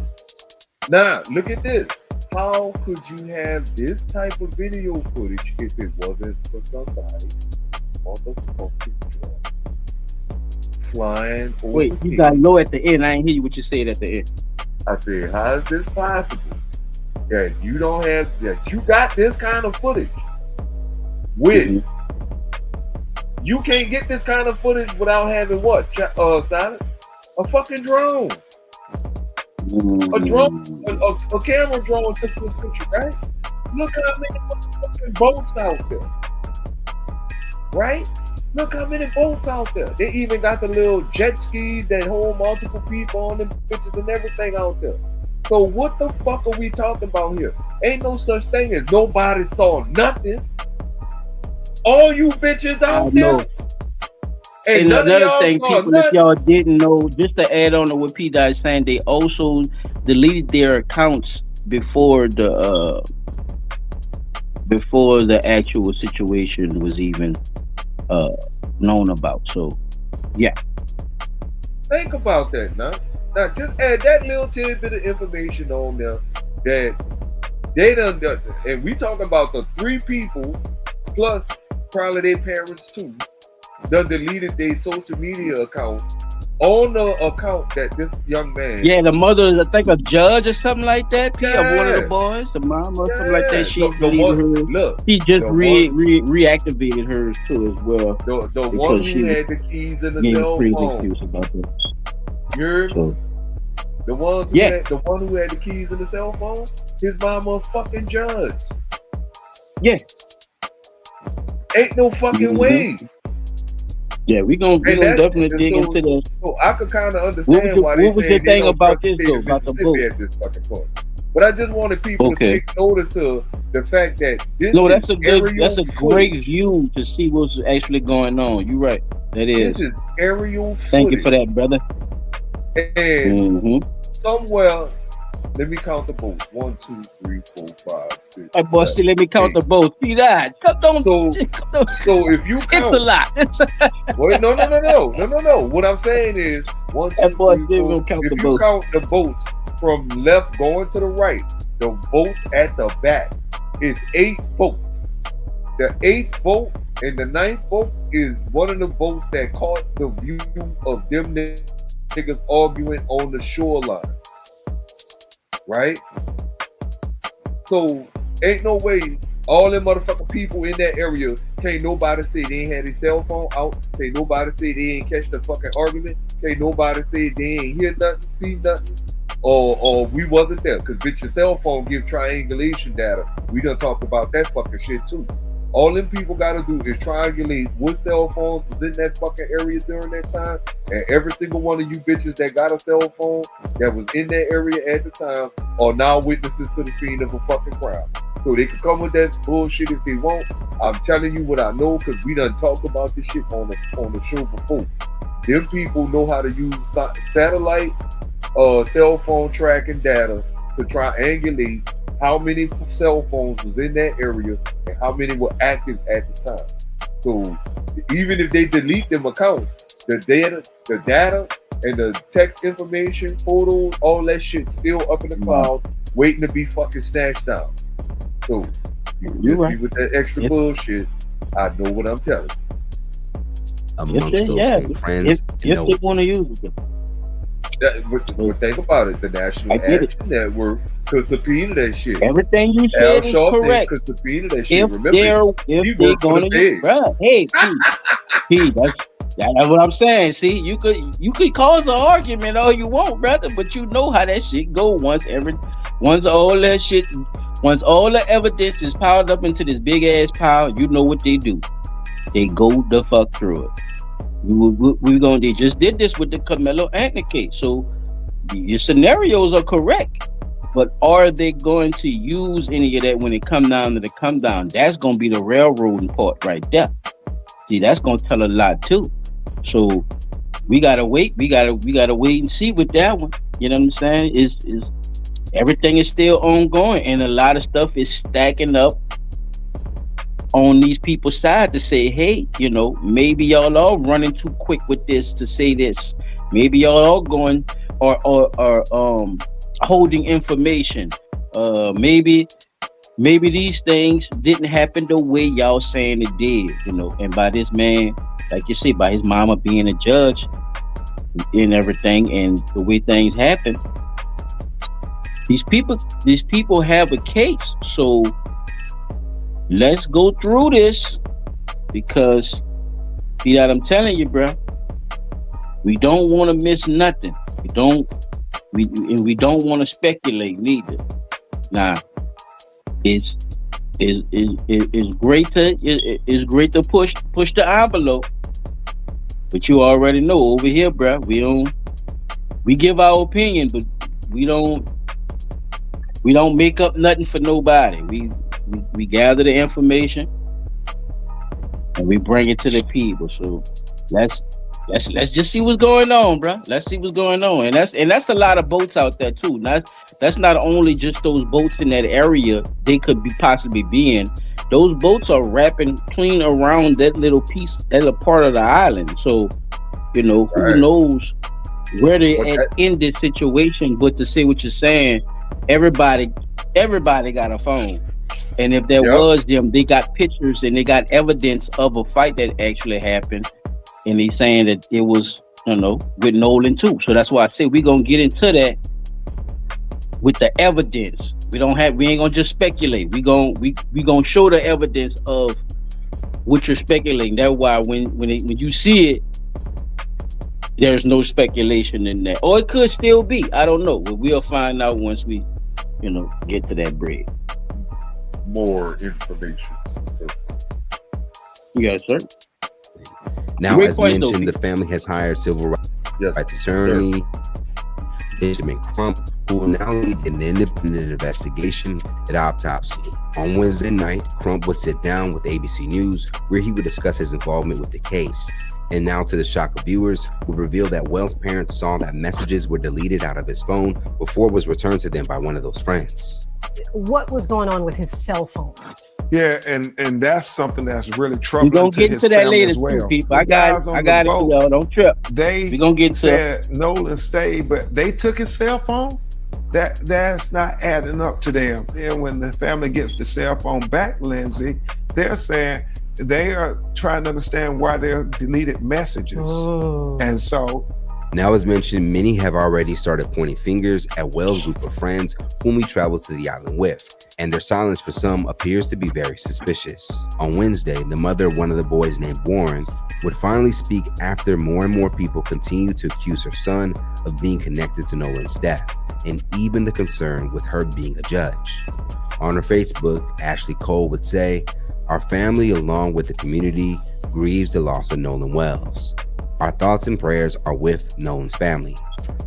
Now, look at this. how could you have this type of video footage if it wasn't for somebody motherfucking drunk flying over Wait, you got low at the end. I ain't hear you what you said at the end. I said, how is this possible that you don't have that you got this kind of footage with you can't get this kind of footage without having what? Silent? A fucking drone. A drone, a camera drone took this picture, right? Look how many fucking boats out there, right? Look how many boats out there. They even got the little jet skis that hold multiple people on them bitches and everything out there. So what the fuck are we talking about here? Ain't no such thing as nobody saw nothing. All you bitches out there. And another thing, people, if y'all didn't know, just to add on to what P. Dot is saying, they also deleted their accounts before the actual situation was even known about. So, yeah. Think about that now. Now, just add that little tidbit of information on there that they done, and we talking about the 3 people plus probably their parents too. Done deleted their social media account on the account that this young man. Yeah, the mother is, I think, a judge or something like that. P, of one of the boys, the mom or something like that. She just reactivated hers too as well. The one who had the keys in the cell phone. About that. You heard me? The one who had the keys in the cell phone. His mama a fucking judge. Yeah. Ain't no fucking way. Yeah, we gonna definitely dig into that. So I could kind of understand why they. What was the thing about this though? About the book? At this fucking point. But I just wanted people to take notice to the fact that this. No, that's a great view to see what's actually going on. You're right. That is. This is aerial footage. Thank you for that, brother. And somewhere, let me count the boats. 1, 2, 3, 4, 5, 6. Hey, boy, see, let me count the boats. See that? So if you count, it's a lot. Wait, no. What I'm saying is 1, 2, 3, 4. If you count the boats from left going to the right, the boats at the back is 8 boats. The 8th boat and the 9th boat is one of the boats that caught the view of them niggas arguing on the shoreline. Right? So ain't no way all them motherfucking people in that area can't nobody say they ain't had their cell phone out. Can't nobody say they ain't catch the fucking argument. Can't nobody say they ain't hear nothing, see nothing. Or we wasn't there. Cause bitch, your cell phone give triangulation data. We done talked about that fucking shit too. All them people gotta do is triangulate what cell phones was in that fucking area during that time, and every single one of you bitches that got a cell phone that was in that area at the time are now witnesses to the scene of a fucking crime. So they can come with that bullshit if they want. I'm telling you what I know because we done talked about this shit on the show before. Them people know how to use satellite cell phone tracking data to triangulate how many cell phones was in that area and how many were active at the time. So even if they delete them accounts, the data and the text information, photos, all that shit still up in the clouds, waiting to be fucking snatched down. So you right. With that extra bullshit, I know what I'm telling you. Amongst those same friends, if they want to use it. But think about it, the National Action Network could subpoena that shit. Everything you said is correct. Could subpoena that shit. If they're going to use, bro, hey, P, that's what I'm saying. See, you could cause an argument all you want, brother, but you know how that shit go once all the evidence is piled up into this big ass pile. You know what they do? They go the fuck through it. They just did this with the Carmelo Anthony case. So your scenarios are correct, but are they going to use any of that when it come down to the come down? That's going to be the railroading part right there. See, that's going to tell a lot too. So we gotta wait. We gotta wait and see with that one. You know what I'm saying? Is everything is still ongoing, and a lot of stuff is stacking up on these people's side to say, hey, maybe y'all are running too quick with this to say this. Maybe y'all are going or holding information Maybe these things didn't happen the way y'all saying it did, and by this man, like you say, by his mama being a judge and everything, and the way things happen, these people have a case. So let's go through this, because I'm telling you, bro, we don't want to miss nothing. We don't want to speculate neither. Now, it's great to push the envelope, but you already know over here, bro. We give our opinion, but we don't make up nothing for nobody. We gather the information and we bring it to the people. So let's just see what's going on, bro. Let's see what's going on, and that's a lot of boats out there too. That's not only just those boats in that area they could be possibly being. Those boats are wrapping clean around that little piece, that little part of the island. So, who knows where they at in this situation? But to say what you're saying, everybody got a phone. And if there was them, they got pictures and they got evidence of a fight that actually happened. And he's saying that it was, with Nolan too. So that's why I say we're gonna get into that with the evidence. We ain't gonna just speculate. We gonna show the evidence of what you're speculating. That's why when you see it, there's no speculation in that. Or it could still be. I don't know. But we'll find out once we, get to that bread. More information. Yes, sir. Now, Great as point, mentioned, though. the family has hired civil rights attorney Benjamin Crump, who will now lead an independent investigation and autopsy. On Wednesday night, Crump would sit down with ABC News, where he would discuss his involvement with the case. And now, to the shock of viewers, would reveal that Wells' parents saw that messages were deleted out of his phone before it was returned to them by one of those friends. What was going on with his cell phone? Yeah, and that's something that's really We're troubling gonna to get his into that family later as well. too, people. The I got guys on it, the boat, y'all. Don't trip. They gonna get to said Nolan stayed, but they took his cell phone. That's not adding up to them. Then when the family gets the cell phone back, Lindsay, they're saying they are trying to understand why they're deleted messages. Oh. And so Now, as mentioned, many have already started pointing fingers at Wells' group of friends whom he traveled to the island with, and their silence for some appears to be very suspicious. On Wednesday, the mother of one of the boys, named Warren, would finally speak after more and more people continued to accuse her son of being connected to Nolan's death, and even the concern with her being a judge. On her Facebook, Ashley Cole would say, "Our family, along with the community, grieves the loss of Nolan Wells. Our thoughts and prayers are with Nolan's family.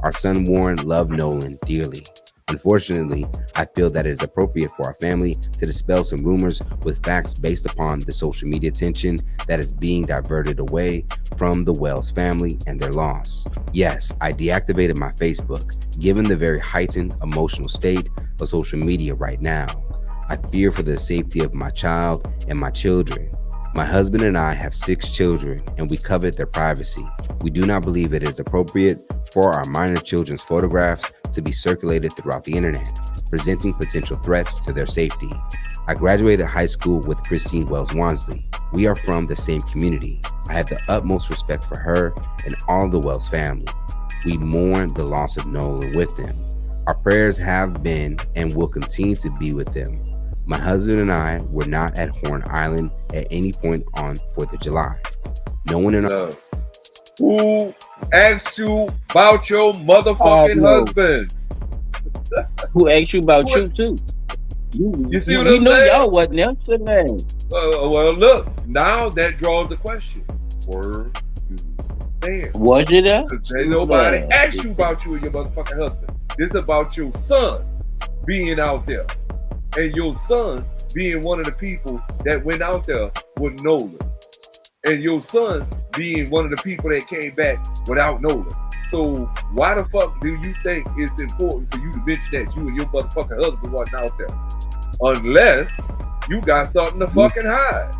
Our son Warren loved Nolan dearly. Unfortunately, I feel that it is appropriate for our family to dispel some rumors with facts based upon the social media attention that is being diverted away from the Wells family and their loss. Yes, I deactivated my Facebook, given the very heightened emotional state of social media right now. I fear for the safety of my child and my children. My husband and I have 6 children, and we covet their privacy. We do not believe it is appropriate for our minor children's photographs to be circulated throughout the internet, presenting potential threats to their safety. I graduated high school with Christine Wells Wansley. We are from the same community. I have the utmost respect for her and all the Wells family. We mourn the loss of Nolan with them. Our prayers have been and will continue to be with them. My husband and I were not at Horn Island at any point on 4th of July. No one in our... Who asked you about your motherfucking husband? Who asked you about you too? You see what I'm know saying? y'all wasn't there, man. Well, look, now that draws the question. Were you there? Was you there? Ain't nobody asked you about you and your motherfucking husband. This is about your son being out there. And your son being one of the people that went out there with Nolan. And your son being one of the people that came back without Nolan. So why the fuck do you think it's important for you to mention that you and your motherfucking husband wasn't out there? Unless you got something to fucking hide.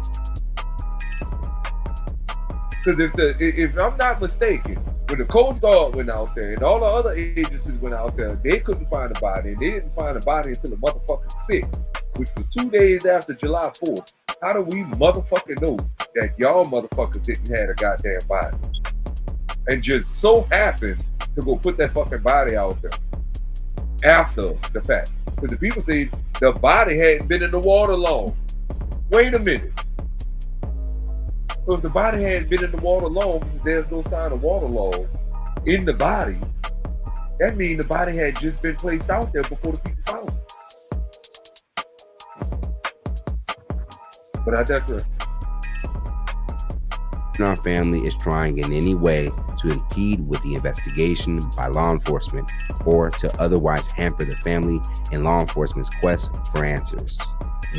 Because if I'm not mistaken, when the Coast Guard went out there and all the other agencies went out there, they couldn't find a body, and they didn't find a body until the motherfucking 6th, which was 2 days after July 4th. How do we motherfucking know that y'all motherfuckers didn't have a goddamn body? And just so happened to go put that fucking body out there after the fact. Because the people say the body hadn't been in the water long. Wait a minute. So if the body hadn't been in the water long, there's no sign of water loss in the body, that means the body had just been placed out there before the people found it. But I digress. Our family is trying in any way to impede with the investigation by law enforcement or to otherwise hamper the family and law enforcement's quest for answers.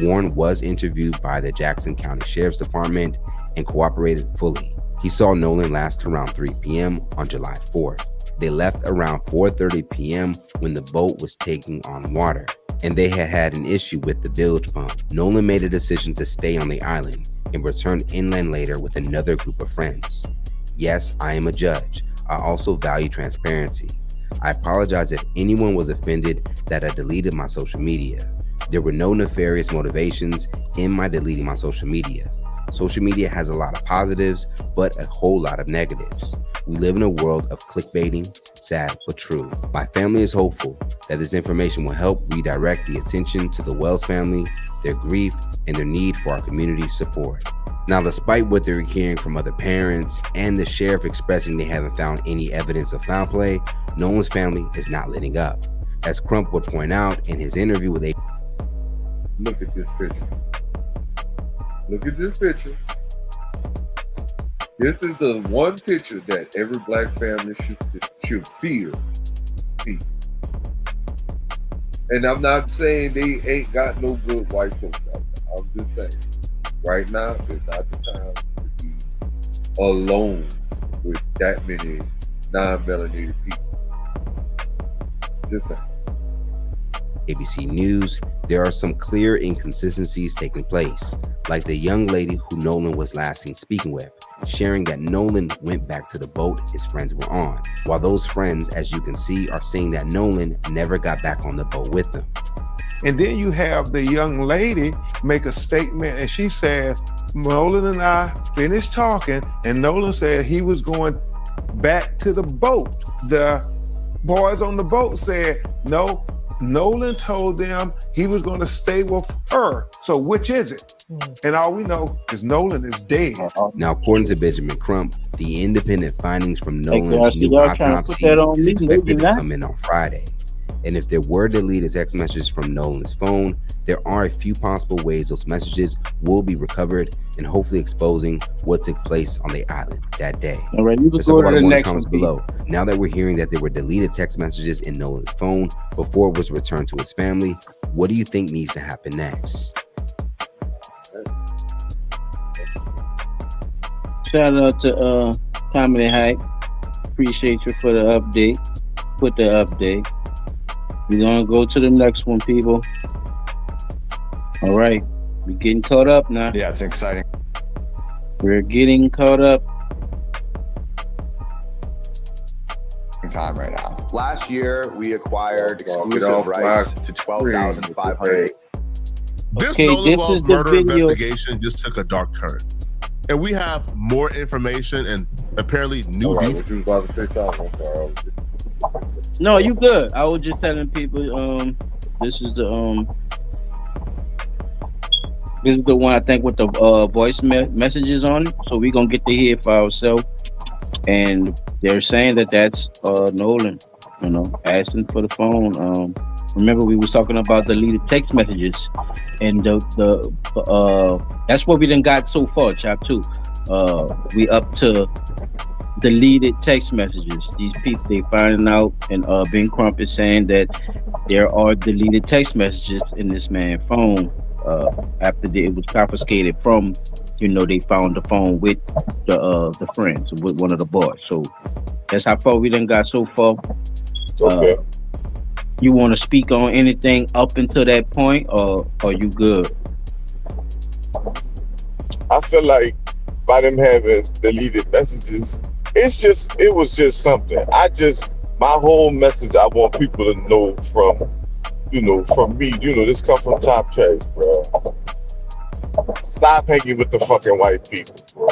Warren was interviewed by the Jackson County Sheriff's Department and cooperated fully. He saw Nolan last around 3 p.m. on July 4th. They left around 4:30 p.m. when the boat was taking on water, and they had an issue with the bilge pump. Nolan made a decision to stay on the island and returned inland later with another group of friends. Yes, I am a judge. I also value transparency. I apologize if anyone was offended that I deleted my social media. There were no nefarious motivations in my deleting my social media. Social media has a lot of positives, but a whole lot of negatives. We live in a world of clickbaiting, sad but true. My family is hopeful that this information will help redirect the attention to the Wells family, their grief, and their need for our community support. Now, despite what they're hearing from other parents and the sheriff expressing they haven't found any evidence of foul play, Nolan's family is not letting up. As Crump would point out in his interview with Look at this picture. Look at this picture. This is the one picture that every black family should fear. And I'm not saying they ain't got no good white folks out there. I'm just saying, right now is not the time to be alone with that many non-melanated people. Just saying. ABC News, there are some clear inconsistencies taking place, like the young lady who Nolan was last seen speaking with, sharing that Nolan went back to the boat his friends were on, while those friends, as you can see, are saying that Nolan never got back on the boat with them. And then you have the young lady make a statement, and she says, Nolan and I finished talking, and Nolan said he was going back to the boat. The boys on the boat said, no, Nolan told them he was going to stay with her. So which is it? And all we know is Nolan is dead. Now, according to Benjamin Crump, the independent findings from Nolan's new autopsy is expected to come in on Friday. And if there were deleted text messages from Nolan's phone, there are a few possible ways those messages will be recovered and hopefully exposing what took place on the island that day. All right, you can Let's go talk to about the more in the next comments one, below. Now that we're hearing that there were deleted text messages in Nolan's phone before it was returned to his family, what do you think needs to happen next? Shout out to Comedy Hype. Appreciate you for the update. Put the update. We're gonna go to the next one, people. All right, we're getting caught up now. Yeah, it's exciting. We're getting caught up. Time right now. Last year, we acquired exclusive rights to 12,500. This Okay, Nolan this Wells is the murder video. investigation just took a dark turn. And we have more information and apparently new details. What you was about to say, Tom? I'm sorry. No, you good. I was just telling people, this is the one I think with the voice messages on it. So we're gonna get to hear it for ourselves. And they're saying that that's Nolan, asking for the phone. Remember we was talking about deleted text messages, and that's what we done got so far, chap 2. We up to deleted text messages. These people, they finding out, and Ben Crump is saying that there are deleted text messages in this man's phone after it was confiscated from, they found the phone with the friends, with one of the boys. So that's how far we done got so far. Okay. You want to speak on anything up until that point, or are you good? I feel like by them having deleted messages, it was just something. My whole message I want people to know from me, this come from Top Tracks, bro. Stop hanging with the fucking white people, bro.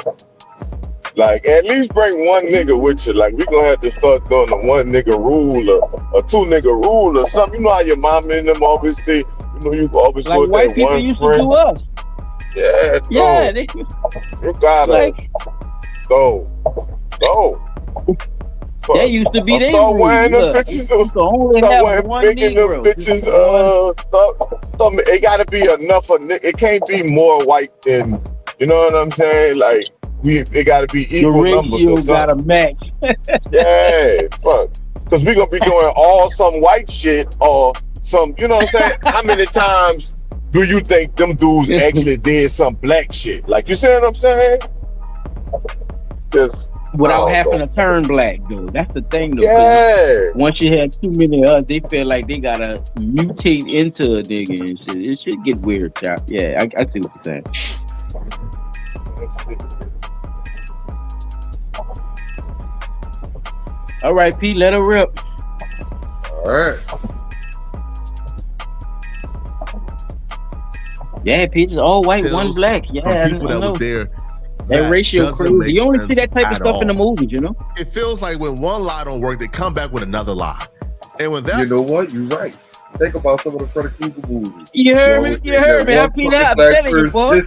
Like, at least bring one nigga with you. Like, we gonna have to start doing the one nigga rule or two nigga rule or something. You know how your mom and them always say, you always like go with white that people one used friend. to do us. Yeah, Yeah, you gotta like, go. That used to be their start rule. wearing them Look, bitches. only Start have wearing one making them Negro. bitches. It gotta be enough of. It can't be more white than. You know what I'm saying? Like it gotta be The equal numbers or ratio got something. to match. Yeah, fuck. Because we gonna be doing all some white shit or some. You know what I'm saying? How many times do you think them dudes actually did some black shit? Like, you see what I'm saying? Just. Without having to turn black, though. That's the thing, though. Yeah. Once you have too many of us, they feel like they gotta mutate into a nigga and shit. It should get weird, chop. Yeah, I see what you're saying. All right, Pete, let her rip. All right. Yeah, Pete, it's all white, one black. Yeah, from people I that know. was there. That ratio doesn't crazy. make You only see sense that type of at stuff in the all. movies, you know? It feels like when one lie don't work, they come back with another lie. And when that, You know what? You're right. Think about some of the Freddy Krueger movies. You heard me? You heard me? I'm telling you, boy.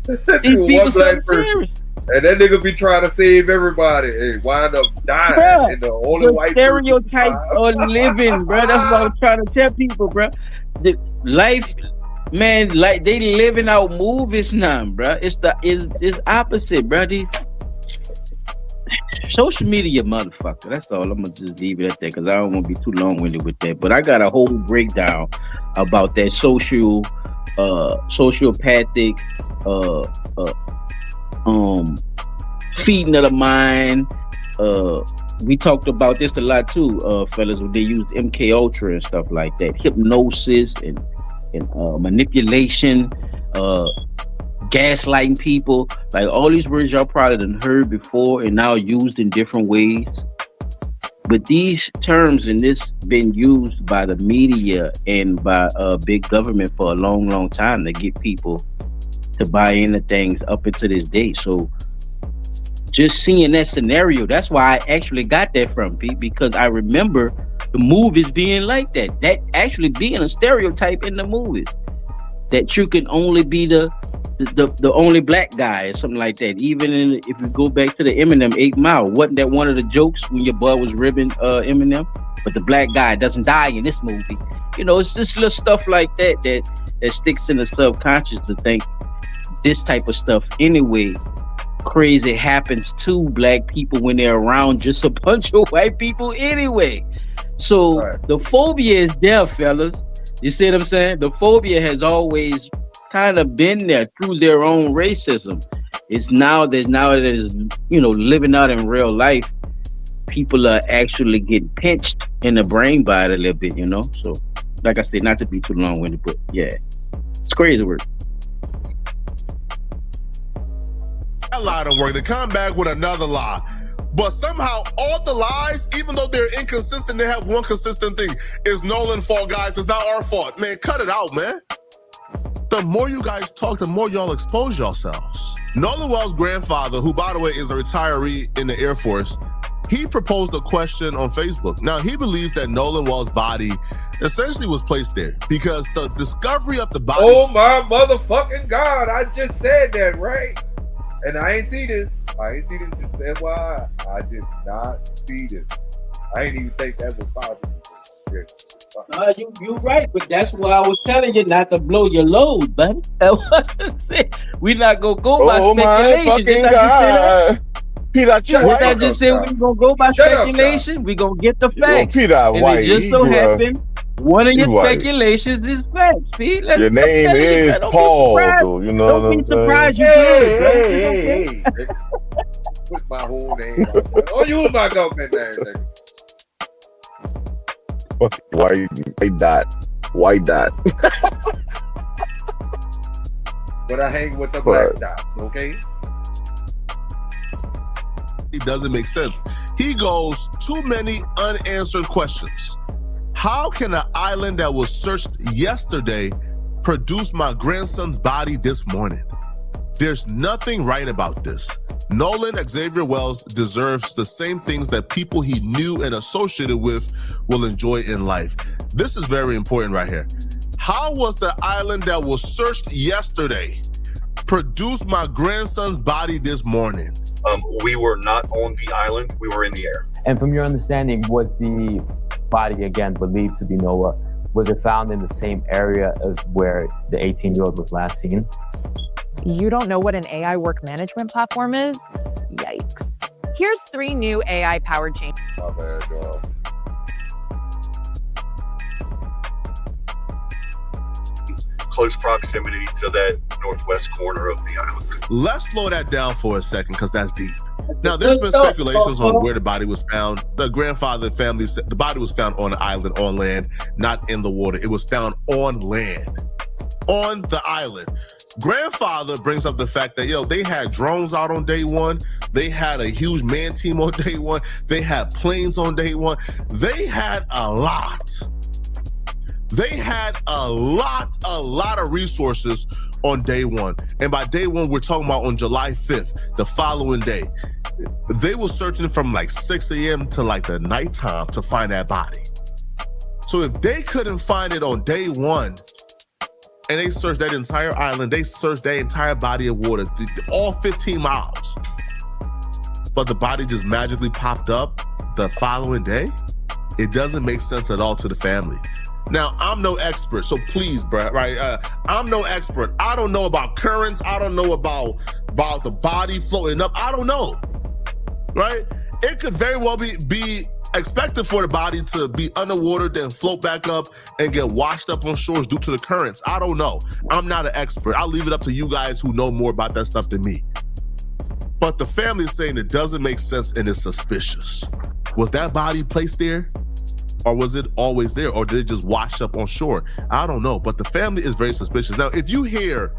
These people so serious. And that nigga be trying to save everybody and wind up dying. Bruh, And the only the white stereotypes are living, bro. That's what I'm trying to tell people, bro. The life, man, like they living out movies now, bro. It's opposite, bro. These social media, motherfucker. That's all. I'm gonna just leave it at that because I don't want to be too long-winded with that. But I got a whole breakdown about that sociopathic, feeding of the mind. We talked about this a lot too, fellas, when they use MK Ultra and stuff like that. Hypnosis and manipulation, gaslighting people. Like all these words y'all probably done heard before and now used in different ways. But these terms and this been used by the media and by big government for a long, long time to get people to buy into things up until this day. So just seeing that scenario, that's why I actually got that from, Pete, because I remember the movies being like that. That actually being a stereotype in the movies. That you can only be the only black guy or something like that. Even if you go back to the Eminem 8 Mile, wasn't that one of the jokes when your boy was ribbing Eminem? But the black guy doesn't die in this movie. You know, it's just little stuff like that sticks in the subconscious to think this type of stuff anyway. Crazy happens to black people when they're around just a bunch of white people anyway. So the phobia is there, fellas. You see what I'm saying? The phobia has always kind of been there through their own racism. It's now that living out in real life, people are actually getting pinched in the brain by it a little bit, you know? So, like I said, not to be too long-winded, but yeah, it's crazy work. that lie don't work. They come back with another lie. But somehow all the lies, even though they're inconsistent, they have one consistent thing. It's Nolan's fault, guys. It's not our fault. Man, cut it out, man. The more you guys talk, the more y'all expose yourselves. Nolan Wells' grandfather, who, by the way, is a retiree in the Air Force, he proposed a question on Facebook. Now, he believes that Nolan Wells' body essentially was placed there because the discovery of the body... Oh, my motherfucking God. I just said that, right? And I ain't see this. Just FYI. I did not see this. I ain't even think that was possible. You're right, but that's why I was telling you not to blow your load, buddy. We're not gonna go by speculation. Fucking God. Peter, What I just said, we're gonna go by speculation. We're gonna get the facts. Peter, and white. It just so happened one of your speculations is facts. Pete, your name is Paul, though. You know what I'm saying? Don't be surprised you Hey. Put my whole name out there. Oh, use my government name, nigga. White dot. But I hang with the black dots, okay? It doesn't make sense. He goes, too many unanswered questions. How can an island that was searched yesterday produce my grandson's body this morning? There's nothing right about this. Nolan Xavier Wells deserves the same things that people he knew and associated with will enjoy in life. This is very important right here. How was the island that was searched yesterday produce my grandson's body this morning? We were not on the island, we were in the air. And from your understanding, was the body, again, believed to be Noah, was it found in the same area as where the 18-year-old was last seen? You don't know what an AI work management platform is? Yikes. Here's 3 new AI-powered changes. My bad, y'all. Close proximity to that northwest corner of the island. Let's slow that down for a second, because that's deep. Now, there's been speculations on where the body was found. The grandfather family said the body was found on an island, on land, not in the water. It was found on land, on the island. Grandfather brings up the fact that, they had drones out on day one. They had a huge man team on day one. They had planes on day one. They had a lot. They had a lot of resources on day one. And by day one, we're talking about on July 5th, the following day. They were searching from like 6 a.m. to like the nighttime to find that body. So if they couldn't find it on day one, and they searched that entire island, they searched that entire body of water, all 15 miles, but the body just magically popped up the following day, it doesn't make sense at all to the family. Now, I'm no expert, so please, bro, right? I'm no expert. I don't know about currents. I don't know about the body floating up. I don't know, right? It could very well be expected for the body to be underwater, then float back up and get washed up on shores due to the currents. I don't know. I'm not an expert. I'll leave it up to you guys who know more about that stuff than me. But the family is saying it doesn't make sense and it's suspicious. Was that body placed there? Or was it always there? Or did it just wash up on shore? I don't know, but the family is very suspicious. Now, if you hear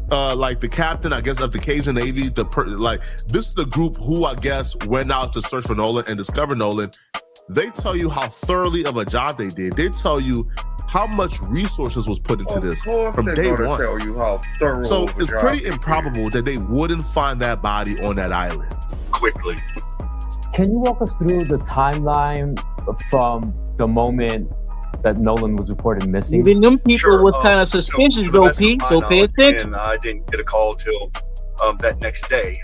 like the captain, I guess, of the Cajun Navy, this is the group who I guess went out to search for Nolan and discover Nolan. They tell you how thoroughly of a job they did. They tell you how much resources was put into this from day one. Tell you how thorough so of a it's job pretty they improbable that they wouldn't find that body on that island quickly. Can you walk us through the timeline from the moment that Nolan was reported missing? Even them people was kind of suspicious, though, Pete. So pay attention. And I didn't get a call till that next day.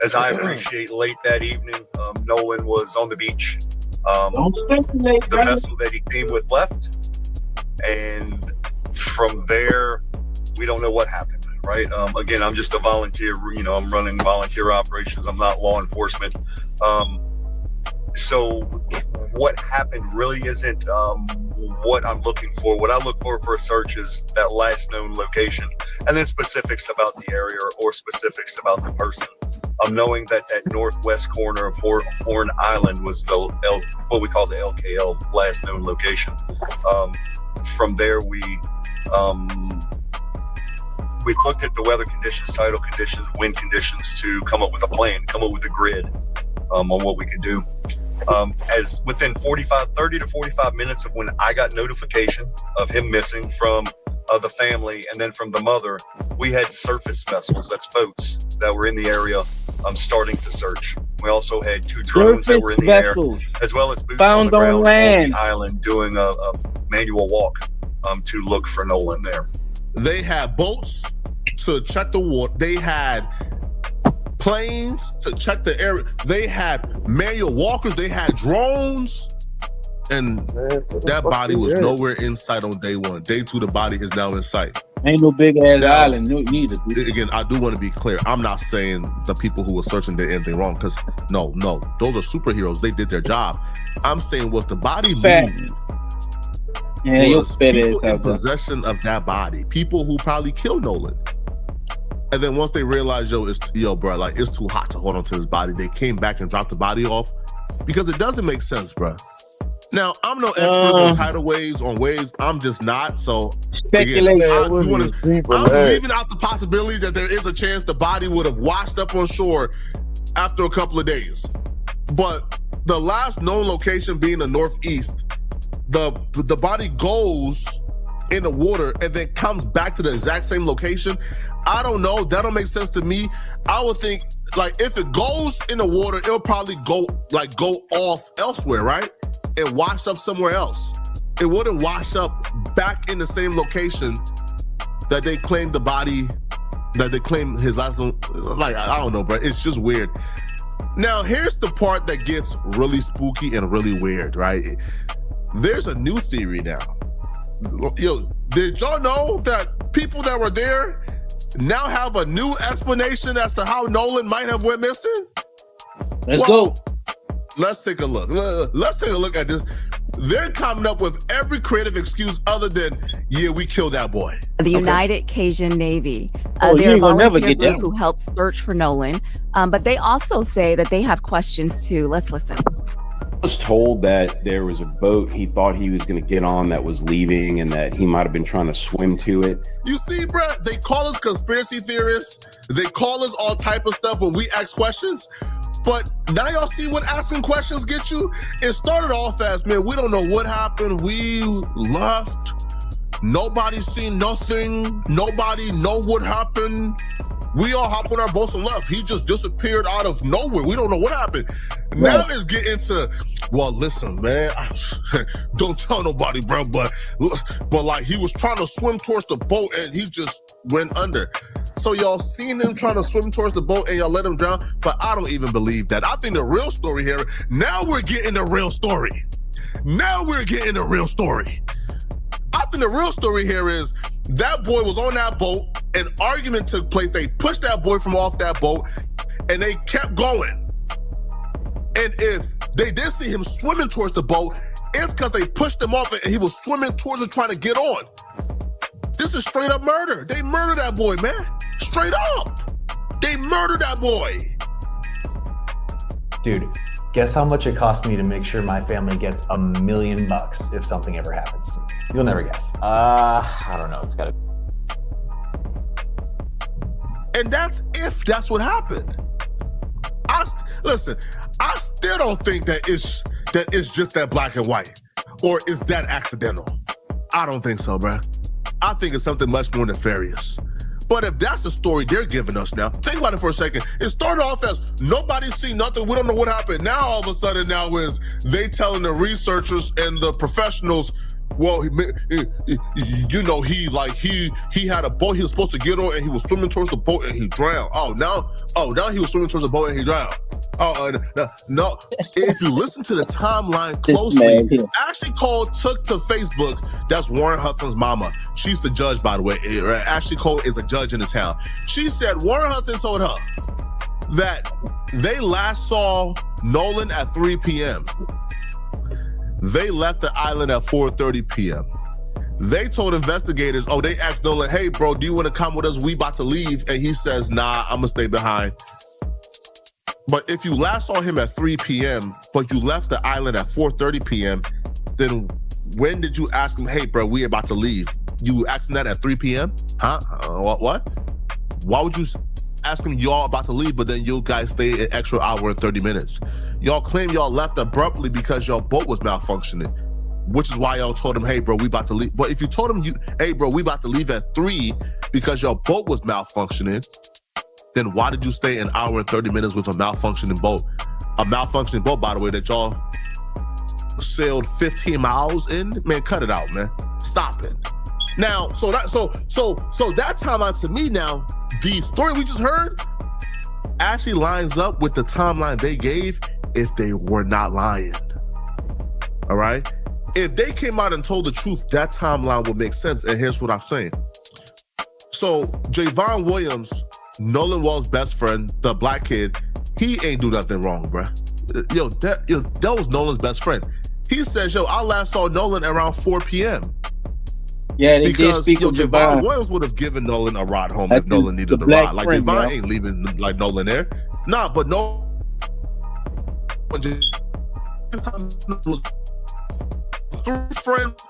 As I appreciate, late that evening, Nolan was on the beach. The vessel that he came with left, and from there, we don't know what happened. Right? Again, I'm just a volunteer. I'm running volunteer operations. I'm not law enforcement. So what happened really isn't what I'm looking for. What I look for a search is that last known location, and then specifics about the area or specifics about the person. Knowing that northwest corner of Horn Island was what we call the LKL, last known location. From there, we looked at the weather conditions, tidal conditions, wind conditions to come up with a plan, come up with a grid on what we could do. As within 30 to 45 minutes of when I got notification of him missing from the family and then from the mother, we had surface vessels, that's boats, that were in the area starting to search. We also had 2 drones that were in the air, as well as boots on the ground on the island doing a manual walk to look for Nolan there. They had boats to check the water. They had planes to check the area. They had manual walkers. They had drones. And that body was nowhere in sight on day one. Day 2, the body is now in sight. Ain't no big ass island neither. Again, I do want to be clear. I'm not saying the people who were searching did anything wrong, because no, those are superheroes. They did their job. I'm saying was the body moved? Yeah, was people in possession of that body, people who probably killed Nolan. And then once they realized, bro, like it's too hot to hold on to his body, they came back and dropped the body off, because it doesn't make sense, bro. Now, I'm no expert on tidal waves, on waves. I'm just not. So, again, I'm leaving out the possibility that there is a chance the body would have washed up on shore after a couple of days. But the last known location being the northeast, the body goes in the water and then comes back to the exact same location. I don't know. That don't make sense to me. I would think, like, if it goes in the water, it'll probably go off elsewhere, right? And wash up somewhere else. It wouldn't wash up back in the same location that they claimed the body, that they claimed his last name. Like, I don't know, bro. It's just weird. Now, here's the part that gets really spooky and really weird, right? There's a new theory now. Yo, did y'all know that people that were there now have a new explanation as to how Nolan might have went missing? Let's go. Let's take a look. Let's take a look at this. They're coming up with every creative excuse other than, yeah, we killed that boy. The United Cajun Navy. Oh, They're a never volunteer get group that who helps search for Nolan. But they also say that they have questions too. Let's listen. I was told that there was a boat he thought he was going to get on that was leaving and that he might have been trying to swim to it. You see, bro, they call us conspiracy theorists. They call us all type of stuff when we ask questions. But now y'all see what asking questions get you? It started off as, man, we don't know what happened. We left. Nobody seen nothing. Nobody know what happened. We all hopped on our boats and left. He just disappeared out of nowhere. We don't know what happened. Right. Now it's getting to, well, listen, man, don't tell nobody, bro, but like he was trying to swim towards the boat and he just went under. So y'all seen him trying to swim towards the boat and y'all let him drown, but I don't even believe that. I think the real story here, now we're getting the real story. Now we're getting the real story. I think the real story here is that boy was on that boat, an argument took place, they pushed that boy from off that boat, and they kept going. And if they did see him swimming towards the boat, it's because they pushed him off and he was swimming towards it trying to get on. This is straight up murder. They murdered that boy, man. Straight up. They murdered that boy. Dude, guess how much it cost me to make sure my family gets $1 million if something ever happens to me? You'll never guess. I don't know. It's gotta. And that's if that's what happened. Listen, I still don't think that it's just that black and white, or is that accidental? I don't think so, bro. I think it's something much more nefarious. But if that's the story they're giving us now, think about it for a second. It started off as nobody seen nothing. We don't know what happened. Now all of a sudden now is they telling the researchers and the professionals, well, you know, he had a boat he was supposed to get on and he was swimming towards the boat and he drowned. Now he was swimming towards the boat and he drowned. No. If you listen to the timeline closely, Ashley Cole took to Facebook. That's Warren Hudson's mama. She's the judge, by the way. Ashley Cole is a judge in the town. She said Warren Hudson told her that they last saw Nolan at 3 p.m. They left the island at 4:30 p.m. They told investigators, they asked Nolan, hey, bro, do you want to come with us? We about to leave. And he says, nah, I'm going to stay behind. But if you last saw him at 3 p.m., but you left the island at 4:30 p.m., then when did you ask him, hey, bro, we about to leave? You asked him that at 3 p.m.? Huh? What? Why would you ask him y'all about to leave, but then you guys stay an extra hour and 30 minutes? Y'all claim y'all left abruptly because your boat was malfunctioning, which is why y'all told him, hey, bro, we about to leave. But if you told him, hey, bro, we about to leave at 3 because your boat was malfunctioning, then why did you stay an hour and 30 minutes with a malfunctioning boat? A malfunctioning boat, by the way, that y'all sailed 15 miles in? Man, cut it out, man. Stop it. Now, so that timeline to me now, the story we just heard actually lines up with the timeline they gave if they were not lying. All right? If they came out and told the truth, that timeline would make sense. And here's what I'm saying. So Javon Williams, Nolan Wells' best friend, the black kid, he ain't do nothing wrong, bruh. That was Nolan's best friend. He says, I last saw Nolan around 4 p.m. Yeah, they did speak of Javon Williams would have given Nolan a ride home if Nolan needed a ride. Like, Javon ain't leaving like Nolan there. Nah, but no. Friend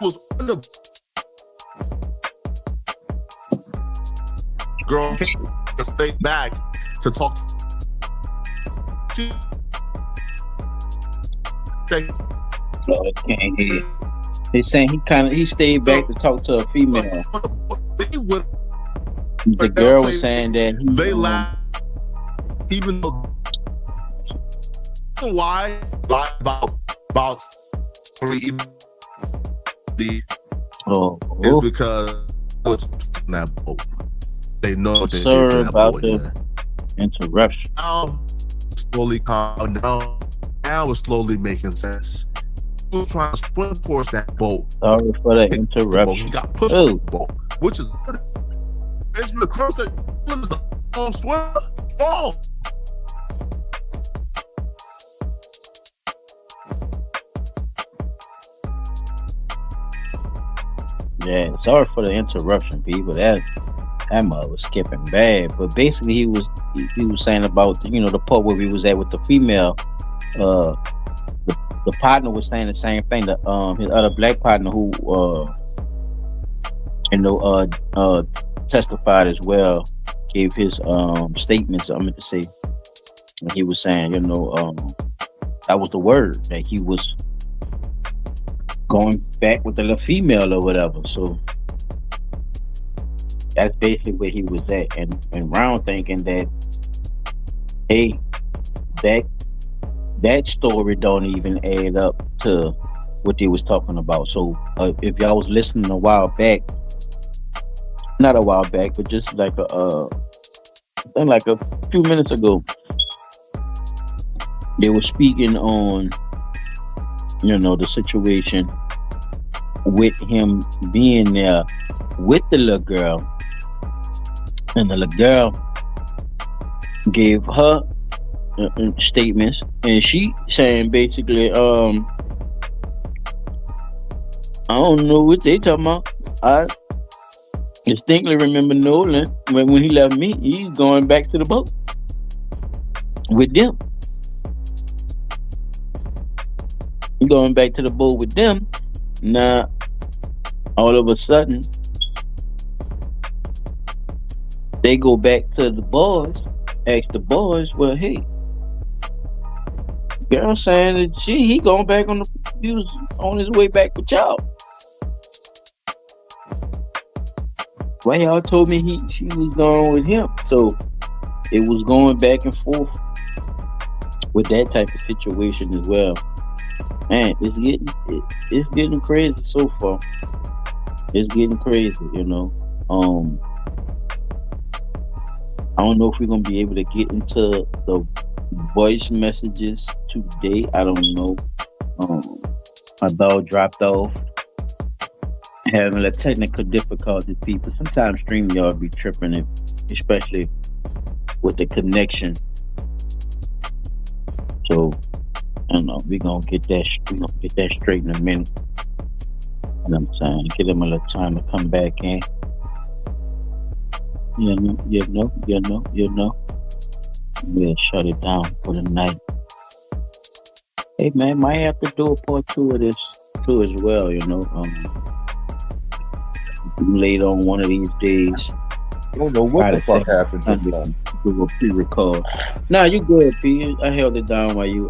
was on the girl to stay back to talk. she. No, I can't hear. They're saying he stayed back to talk to a female. The girl was saying that they laugh, even though why lie about the is because what's that boat. They know that sorry about the interruption. Now slowly calm down. Now it's slowly making sense. He was trying to swim towards that boat. Sorry for the interruption. He got pushed to the boat, which is Benjamin Crumb said he was the wrong swimmer. Oh. Yeah, sorry for the interruption, people. That mother was skipping bad. But basically, he was saying about the part where we was at with the female. The partner was saying the same thing. His other black partner who testified as well, gave his statements. I meant to say, and he was saying, that was the word that he was going back with the little female or whatever. So that's basically where he was at, and Round thinking that, hey, that story don't even add up to what they was talking about. So if y'all was listening not a while back, but just like a few minutes ago, they were speaking on the situation with him being there with the little girl, and the little girl gave her statements, and she saying basically, I don't know what they talking about. I distinctly remember Nolan when he left me, he's going back to the boat with them. He's going back to the boat with them. Now, all of a sudden, they go back to the boys, ask the boys, well, hey, girl saying that he going back he was on his way back with y'all. Well, y'all told me she was going with him. So it was going back and forth with that type of situation as well. Man, it's getting crazy so far. It's getting crazy, I don't know if we're gonna be able to get into the voice messages today. I don't know. My dog dropped off, having a technical difficulty. People sometimes StreamYard be tripping it, especially with the connection. So I don't know. We're gonna get that straight in a minute. You know what I'm saying? Give them a little time to come back in. You know. We'll shut it down for the night. Hey man, might have to do a part 2 of this too as well, later on one of these days. I don't know what the fuck happened to them. We will pre-record. Nah, you good, P. I held it down while you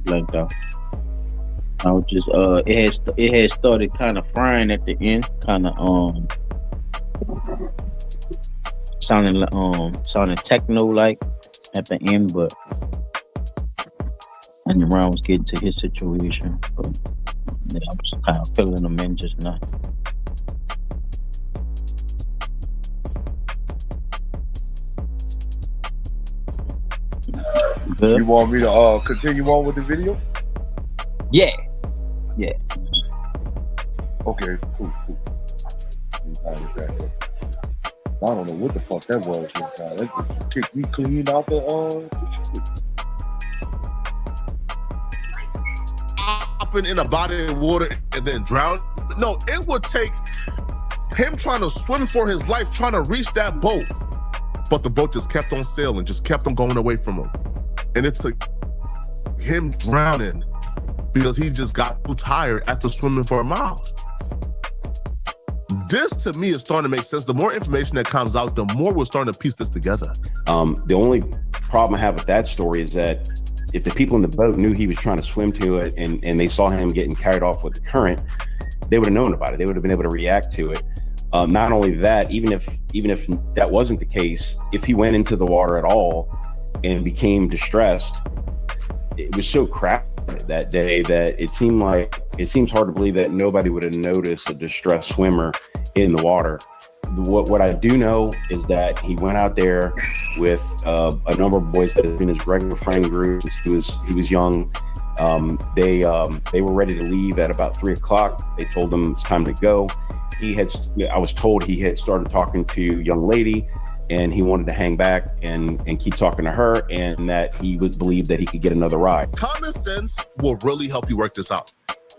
blanked out. I was just it had started kind of frying at the end, kind of sounding techno like at the end, but and the round was getting to his situation. But yeah, I'm just kind of filling them in just now. Good. You want me to continue on with the video? Yeah. Okay, cool. I don't know what the fuck that was. That just kicked me clean out the Hopping in a body of water and then drown. No, it would take him trying to swim for his life, trying to reach that boat. But the boat just kept on sailing, just kept on going away from him. And it took him drowning because he just got too tired after swimming for a mile. This to me is starting to make sense. The more information that comes out, the more we're starting to piece this together. The only problem I have with that story is that if the people in the boat knew he was trying to swim to it and they saw him getting carried off with the current, they would have known about it. They would have been able to react to it. Not only that, even if that wasn't the case, if he went into the water at all and became distressed, it was so crowded that day that it seems hard to believe that nobody would have noticed a distressed swimmer in the water. What I do know is that he went out there with a number of boys that had been his regular friend group since he was young. They were ready to leave at about 3 o'clock. They told him it's time to go. I was told he had started talking to a young lady, and he wanted to hang back and keep talking to her, and that he would believe that he could get another ride. Common sense will really help you work this out.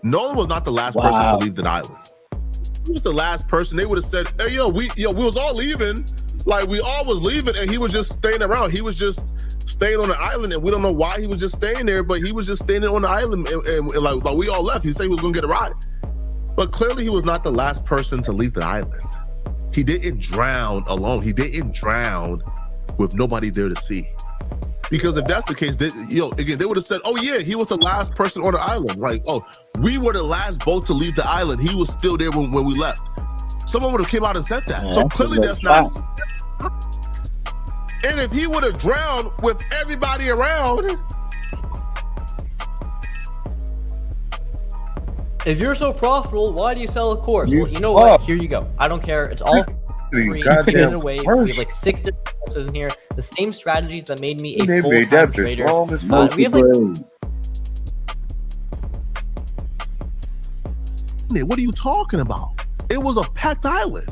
Nolan was not the last person to leave the island. He was the last person. They would have said, hey, we was all leaving. Like, we all was leaving, and he was just staying around. He was just staying on the island, and we don't know why he was just staying there, but he was just staying on the island, and like we all left. He said he was gonna get a ride. But clearly he was not the last person to leave the island. He didn't drown alone. He didn't drown with nobody there to see. Because if that's the case, again, they would have said, oh yeah, he was the last person on the island. Like, oh, we were the last boat to leave the island. He was still there when we left. Someone would have came out and said that. So clearly that's not. And if he would have drowned with everybody around. If you're so profitable, why do you sell a course? Well, you know what? Here you go. I don't care. It's all free. Give it away. We have like 6 different courses in here. The same strategies that made me a full-time trader. We have like. What are you talking about? It was a packed island.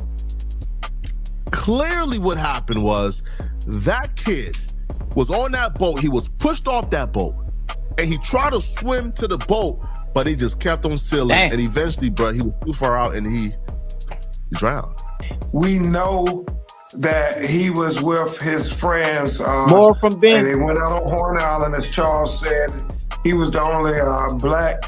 Clearly what happened was that kid was on that boat. He was pushed off that boat and he tried to swim to the boat, but he just kept on sailing. And eventually, bro, he was too far out and he drowned. We know that he was with his friends. More from Ben. And they went out on Horn Island, as Charles said. He was the only black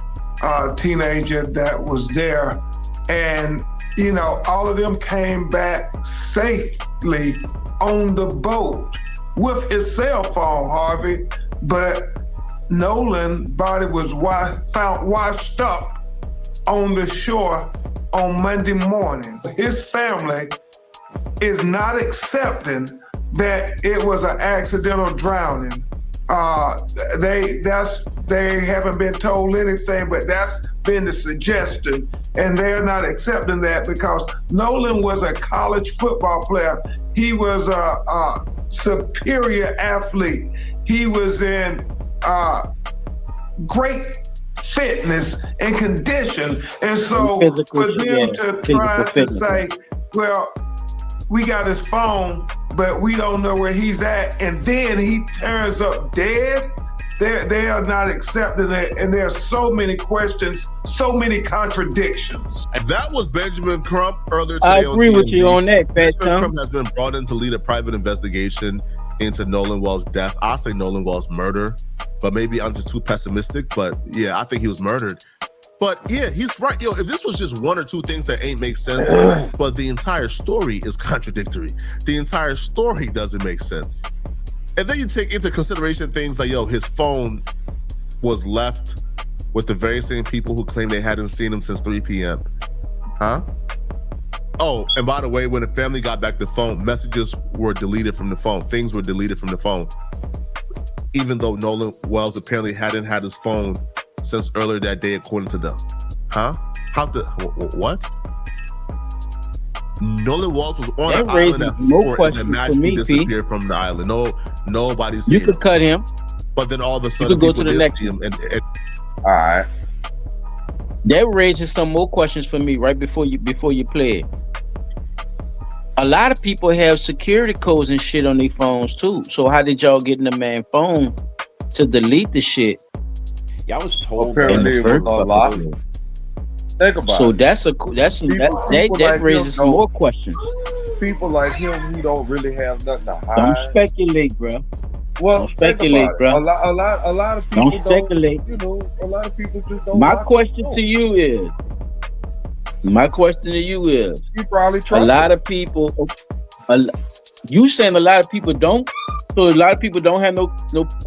teenager that was there. And, you know, all of them came back safely on the boat with his cell phone, Harvey. But Nolan's body was found washed up on the shore on Monday morning. His family is not accepting that it was an accidental drowning. They haven't been told anything, but that's been the suggestion, and they're not accepting that because Nolan was a college football player. He was a superior athlete. He was in great fitness and condition, and so for them to try to say, well, we got his phone, but we don't know where he's at, and then he turns up dead, they are not accepting it, and there are so many questions, so many contradictions. That was Benjamin Crump earlier today. I agree with you on that, Benjamin Crump has been brought in to lead a private investigation into Nolan Wells' death. I'll say Nolan Wells' murder, but maybe I'm just too pessimistic, but yeah, I think he was murdered. But yeah, he's right. Yo, if this was just one or two things that ain't make sense, but the entire story is contradictory. The entire story doesn't make sense. And then you take into consideration things like, yo, his phone was left with the very same people who claim they hadn't seen him since 3 p.m. Huh? Oh, and by the way, when the family got back the phone, messages were deleted from the phone. Things were deleted from the phone. Even though Nolan Wells apparently hadn't had his phone since earlier that day, according to them. Huh? What? Nolan Wells was on the island at 4 and then magically disappeared from the island. Nobody's seen him. You could cut him. But then all of a sudden people did see him. All right. That raises some more questions for me right before you play it. A lot of people have security codes and shit on their phones too. So how did y'all get in the man's phone to delete the shit? Yeah, I was told apparently it was a lot. Think about so it. That raises some more questions. People like him who don't really have nothing to hide. Don't speculate, bro. Well, don't speculate, bro. A lot of people don't speculate. You know, a lot of people just don't. My question to you is. You probably a lot of people. You saying a lot of people don't? So a lot of people don't have no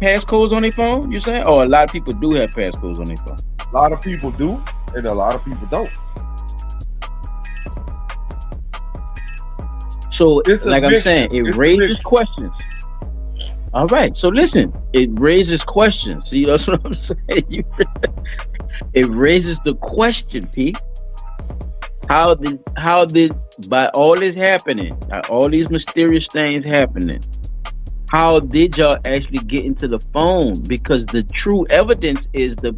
passcodes on their phone. You saying? Or a lot of people do have passcodes on their phone. A lot of people do, and a lot of people don't. So, like I'm saying, it raises questions. All right. So listen, it raises questions. See, that's what I'm saying. It raises the question, Pete. How did by all this happening, all these mysterious things happening, how did y'all actually get into the phone? Because the true evidence is the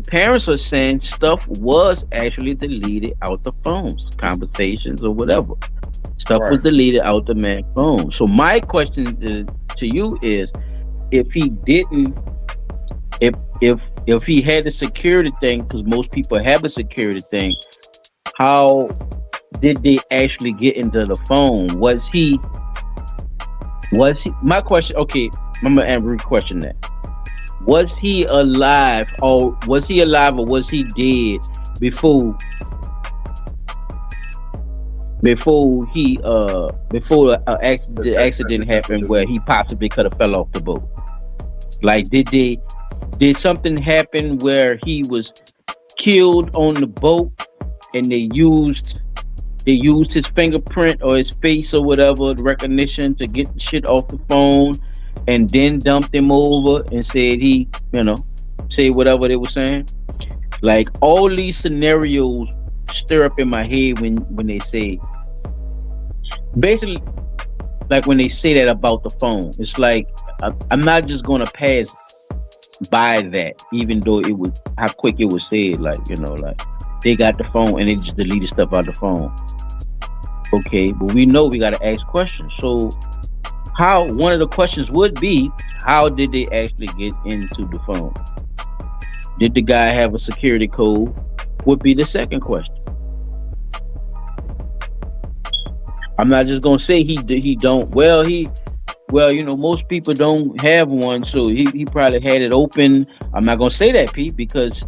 parents are saying stuff was actually deleted out the phones, conversations or whatever. Stuff was deleted out the man's phone. So my question to you is, if he didn't, if he had the security thing, because most people have a security thing, how did they actually get into the phone? Was he my question? Okay, I'm gonna re-question that. Was he alive, or was he dead before the accident happened where he possibly could have fell off the boat? Like, did something happen where he was killed on the boat and they used his fingerprint or his face or whatever, the recognition, to get the shit off the phone, and then dumped him over and said he, say whatever they were saying? Like, all these scenarios stir up in my head when they say, basically, like when they say that about the phone. It's like, I'm not just gonna pass by that, even though it was how quick it was said. Like, like they got the phone and they just deleted stuff out the phone. Okay, but we know we gotta ask questions. So one of the questions would be, how did they actually get into the phone? Did the guy have a security code? Would be the second question. I'm not just gonna say he don't. Well, most people don't have one, so he probably had it open. I'm not gonna say that, Pete, because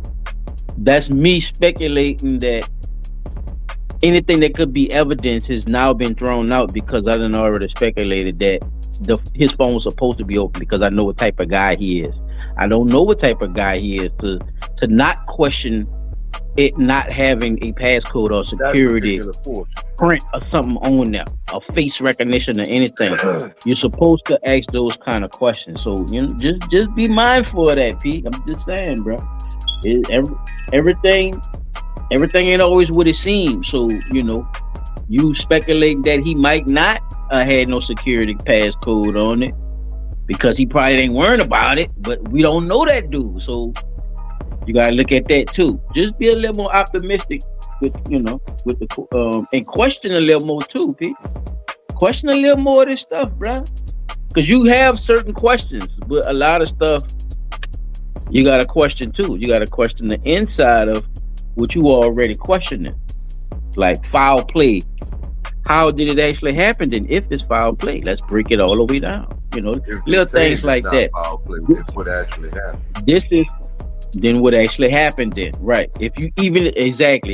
that's me speculating that anything that could be evidence has now been thrown out, because I done already speculated that his phone was supposed to be open, because I know what type of guy he is. I don't know what type of guy he is to not question it not having a passcode or security print or something on there, or face recognition or anything. You're supposed to ask those kind of questions. So just be mindful of that, Pete. I'm just saying, bro. Everything ain't always what it seems. So you speculate that he might not had no security passcode on it, because he probably ain't worrying about it. But we don't know that dude, so you gotta look at that too. Just be a little more optimistic with with the and question a little more too, Pete. Question a little more of this stuff, bro. Because you have certain questions, but a lot of stuff you gotta question too. You gotta question the inside of what you already questioning, like foul play. How did it actually happen? Then, if it's foul play, let's break it all the way down. Little things like that. Foul play, it's what actually happened. This is then what actually happened then, right? If you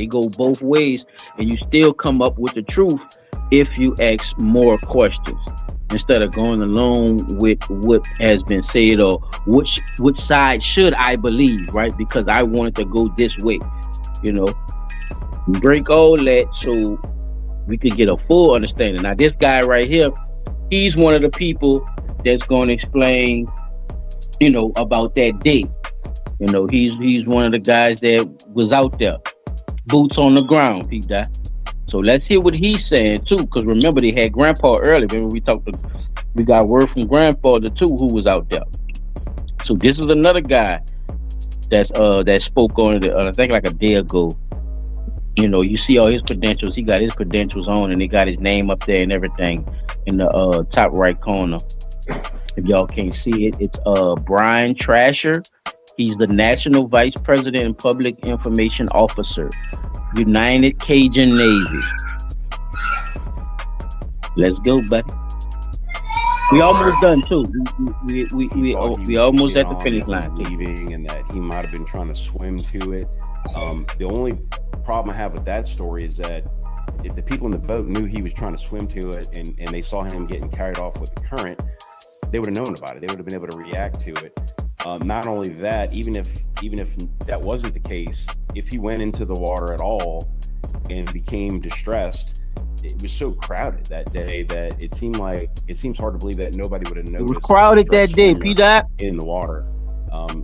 go both ways, and you still come up with the truth if you ask more questions instead of going along with what has been said, or which side should I believe, right? Because I wanted to go this way, break all that so we could get a full understanding. Now, this guy right here, he's one of the people that's going to explain, about that day. He's one of the guys that was out there, boots on the ground, Pete. So let's hear what he's saying too, because remember, they had Grandpa earlier. Remember we got word from Grandfather too, who was out there. So this is another guy that spoke on it, I think like a day ago. You see all his credentials. He got his credentials on, and they got his name up there and everything in the top right corner. If y'all can't see it, it's Brian Trasher. He's the National Vice President and Public Information Officer, United Cajun Navy. Let's go, buddy. We almost done too. We almost at the finish line. Leaving, and that he might have been trying to swim to it. The only problem I have with that story is that if the people in the boat knew he was trying to swim to it, and they saw him getting carried off with the current, they would have known about it. They would have been able to react to it. Not only that, even if that wasn't the case, if he went into the water at all and became distressed, it was so crowded that day that it seems hard to believe that nobody would have noticed. It was crowded that day, P-Dot. In the water.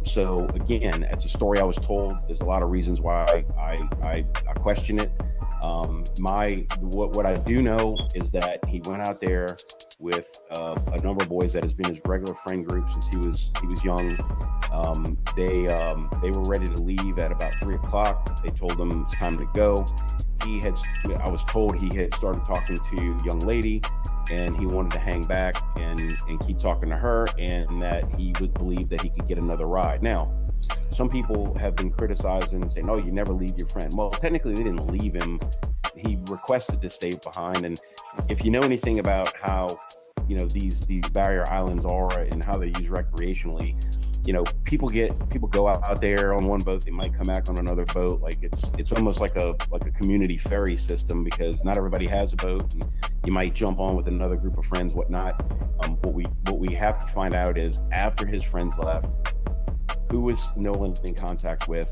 So again, it's a story I was told. There's a lot of reasons why I question it. What I do know is that he went out there with a number of boys that has been his regular friend group since he was young. They were ready to leave at about 3 o'clock. They told him it's time to go. I was told he had started talking to a young lady, and he wanted to hang back and keep talking to her, and that he would believe that he could get another ride. Now, some people have been criticizing and saying, "No, you never leave your friend." Well, technically, they didn't leave him. He requested to stay behind. And if you know anything about how, these barrier islands are and how they're used recreationally, people go out there on one boat, they might come back on another boat. Like it's almost like a community ferry system, because not everybody has a boat, and you might jump on with another group of friends, whatnot. What we have to find out is, after his friends left, who was Nolan in contact with?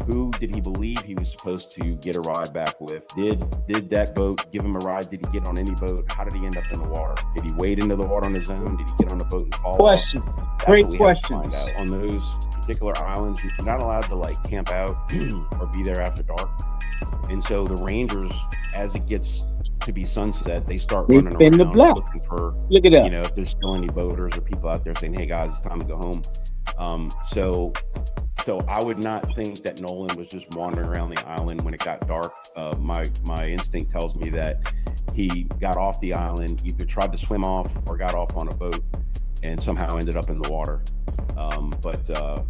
Who did he believe he was supposed to get a ride back with? Did that boat give him a ride? Did he get on any boat? How did he end up in the water? Did he wade into the water on his own? Did he get on a boat and fall? Question. Great question. On those particular islands, you're not allowed to camp out or be there after dark. And so the rangers, as it gets to be sunset, they start running around looking for, if there's still any boaters or people out there saying, "Hey guys, it's time to go home." So I would not think that Nolan was just wandering around the island when it got dark. My instinct tells me that he got off the island, either tried to swim off or got off on a boat and somehow ended up in the water. But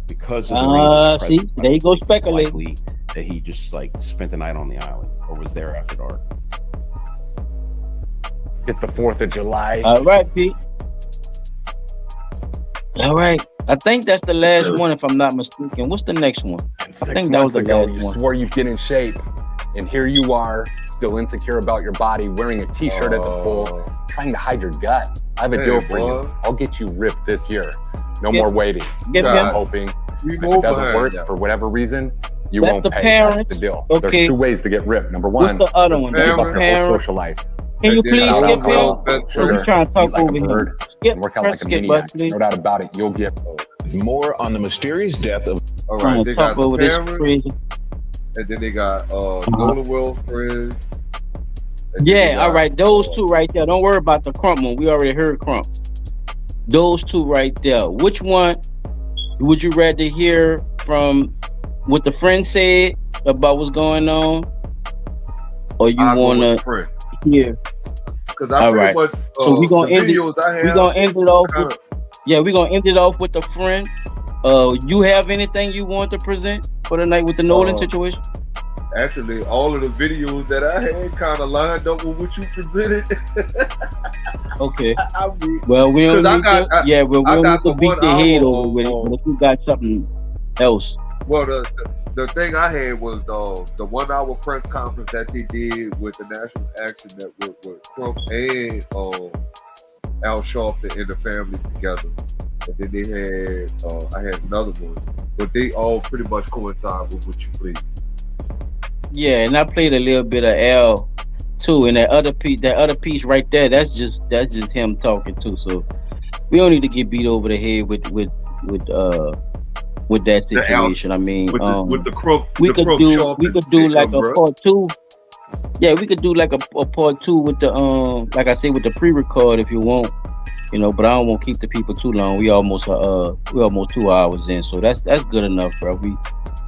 because of the there you go speculating. Likely that he just spent the night on the island or was there after dark. It's the 4th of July. All right, Pete. All right. I think that's the last one, if I'm not mistaken. What's the next one? And 6 months ago, you swore you'd get in shape, and here you are, still insecure about your body, wearing a t-shirt at the pool, trying to hide your gut. I have a deal for you. I'll get you ripped this year. No more waiting. I'm hoping. If it doesn't work for whatever reason, you won't pay. That's the deal. Okay. There's 2 ways to get ripped. Number 1, what's the other one? give up your whole social life. Can you please skip him? Sugar, trying to talk eat like over a bird, here. and work out like a maniac. No doubt about it, you'll get more on the mysterious death of. All right, they got the parents, and then they got Nolan Wells' friends. Yeah, all right, those 2 right there. Don't worry about the Crump one. We already heard Crump. Those 2 right there. Which one would you rather hear from what the friend said about what's going on, or you want to hear? Because I pretty much so we gonna end it. We're gonna end it off. We're gonna end it off with the friend. You have anything you want to present for the night with the Nolan situation? Actually, all of the videos that I had kind of lined up with what you presented. Okay. Well, we don't need to. Yeah, we don't need to beat the head over with it. But if you got something else. Well, the thing I had was the 1 hour press conference that they did with the National Action Network with Trump and Al Sharpton and the family together. And then they had I had another one, but they all pretty much coincide with what you played. Yeah, and I played a little bit of Al too, and that other piece right there, that's just him talking too. So we don't need to get beat over the head with that situation. I mean, with the crook, we could do like a part 2. Yeah, we could do like a part 2 with the like I said, with the pre-record if you want, But I don't want to keep the people too long. We almost 2 hours in, so that's good enough, bro.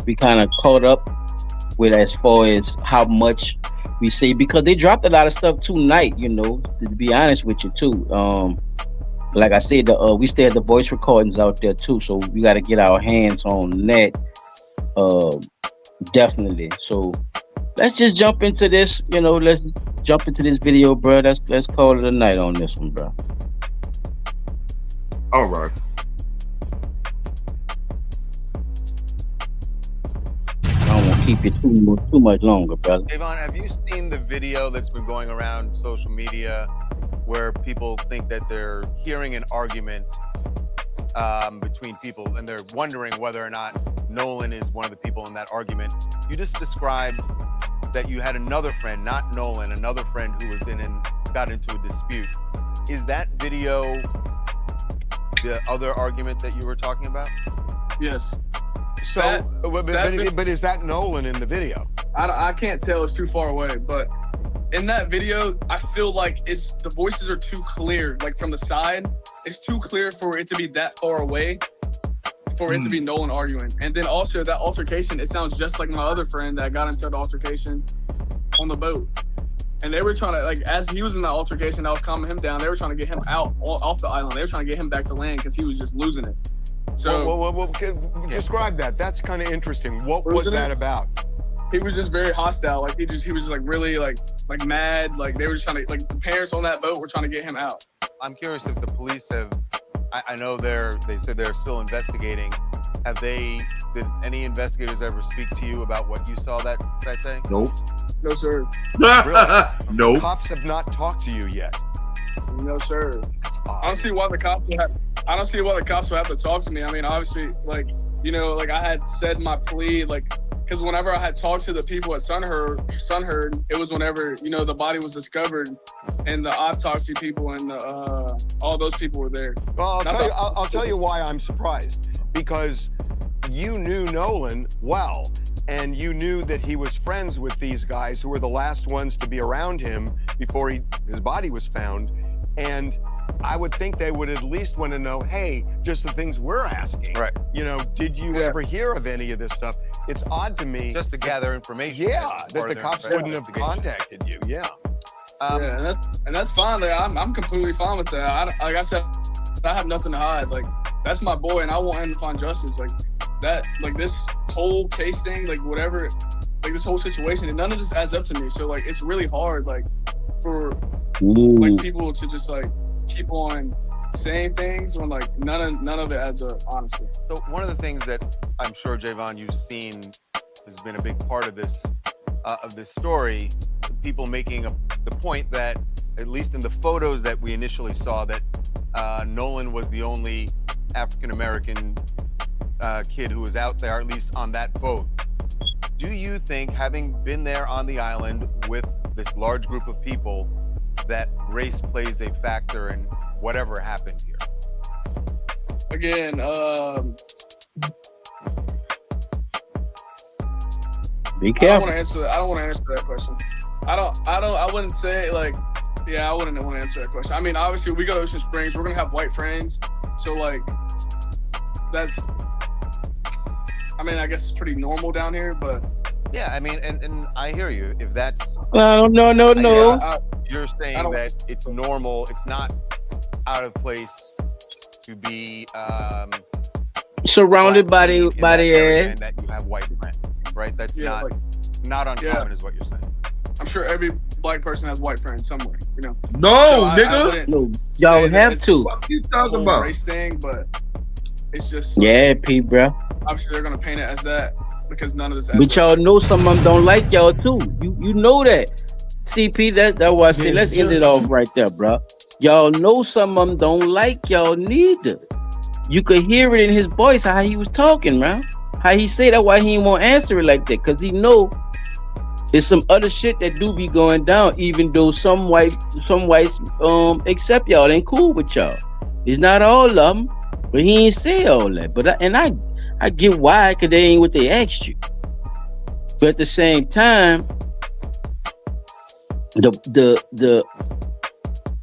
We kind of caught up with as far as how much we say, because they dropped a lot of stuff tonight. To be honest with you too. Like I said, we still have the voice recordings out there too, so we got to get our hands on that. Definitely. So let's just jump into this. Let's jump into this video, bro. Let's call it a night on this one, bro. All right. I don't want to keep it too much longer, brother. Avon, have you seen the video that's been going around social media where people think that they're hearing an argument between people and they're wondering whether or not Nolan is one of the people in that argument. You just described that you had another friend, not Nolan, another friend who was in and got into a dispute. Is that video the other argument that you were talking about? Yes. So, but is that Nolan in the video? I can't tell. It's too far away. But in that video, I feel like the voices are too clear. Like from the side, it's too clear for it to be that far away, for it to be Nolan arguing. And then also that altercation, it sounds just like my other friend that got into the altercation on the boat. And they were trying to, like, as he was in that altercation, I was calming him down. They were trying to get him out off the island. They were trying to get him back to land because he was just losing it. So describe that. That's kind of interesting. What was that about? He was just very hostile. Like he was just like really like mad. Like they were just trying to, like the parents on that boat were trying to get him out. I'm curious if the police have. I know they said they're still investigating. Did any investigators ever speak to you about what you saw that day? Nope. No, sir. Really? Nope. Cops have not talked to you yet. No, sir. I don't see why the cops would have to talk to me. I mean, obviously, like, you know, like I had said my plea, like, because whenever I had talked to the people at Sunheard, it was whenever, you know, the body was discovered and the autopsy people and all those people were there. Well, I'll tell you why I'm surprised. Because you knew Nolan well, and you knew that he was friends with these guys who were the last ones to be around him before his body was found. And I would think they would at least want to know, hey, just the things we're asking. Right. You know, did you ever hear of any of this stuff? It's odd to me. Just to gather information. Yeah, that the cops wouldn't have contacted you. Yeah. And that's fine. Like, I'm completely fine with that. Like I said, I have nothing to hide. Like, that's my boy, and I want him to find justice. Like that, like this whole case thing, like whatever, like this whole situation, and none of this adds up to me. So like, it's really hard, like, for like people to just like keep on saying things when like none of it adds up, honestly. So one of the things that I'm sure, Javon, you've seen has been a big part of this story. People making the point that, at least in the photos that we initially saw, that Nolan was the only African-American kid who was out there, at least on that boat. Do you think, having been there on the island with this large group of people, that race plays a factor in whatever happened here? Again, be careful. I don't want to answer that question. I wouldn't say, like, yeah, I wouldn't want to answer that question. I mean, obviously, we go to Ocean Springs. We're going to have white friends. So, like, that's, I mean, I guess it's pretty normal down here, but. Yeah, I mean, and I hear you. If that's. No. You're saying that it's normal. It's not out of place to be surrounded by the air. And that you have white friends, right? That's not uncommon, is what you're saying. I'm sure every black person has white friends somewhere, you know. No, nigga. No, y'all have to. What you talking about? Race thing, but it's just. Yeah, Pete, bro. Obviously, they're gonna paint it as that because none of this. But y'all know some of them don't like y'all too. You know that. CP, that's why I say let's end it off right there, bro. Y'all know some of them don't like y'all neither. You could hear it in his voice how he was talking, man. How he say that, why he ain't want to answer it like that, because he know it's some other shit that do be going down, even though some whites accept y'all and cool with y'all. It's not all of them, but he ain't say all that. But I get why, because they ain't what they asked you. But at the same time, the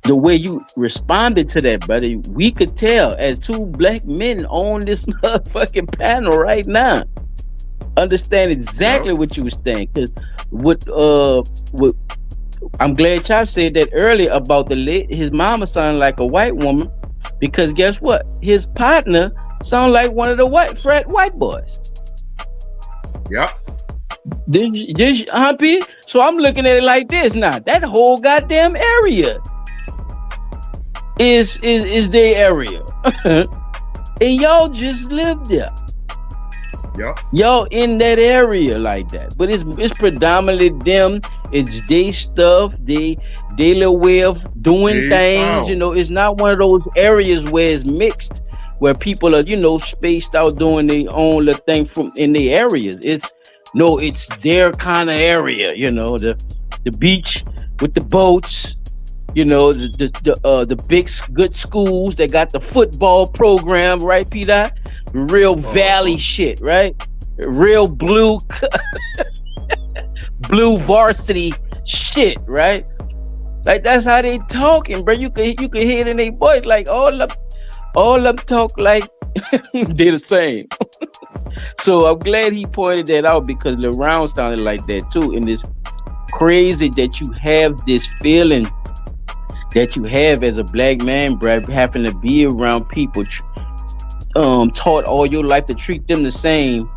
way you responded to that, brother, we could tell as two black men on this motherfucking panel right now understand exactly what you was saying. Because what I'm glad y'all said that earlier about his mama sounding like a white woman, because guess what? His partner sound like one of the white boys. Yep. This P? So I'm looking at it like this now. That whole goddamn area is their area. And y'all just live there. Yep. Y'all in that area like that. But it's predominantly them. It's they stuff. daily way of doing things. You know, it's not one of those areas where it's mixed, where people are, you know, spaced out doing their own little thing from in their areas. It's their kind of area. You know, the beach with the boats. You know, the big good schools that got the football program, right, Peter? Real valley shit, right? Real blue varsity shit, right? Like that's how they talking, bro. You can hear it in their voice, like all of them talk like they the same. So I'm glad he pointed that out, because LeBron sounded like that too. And it's crazy that you have this feeling that you have as a black man, bro, having to be around people taught all your life to treat them the same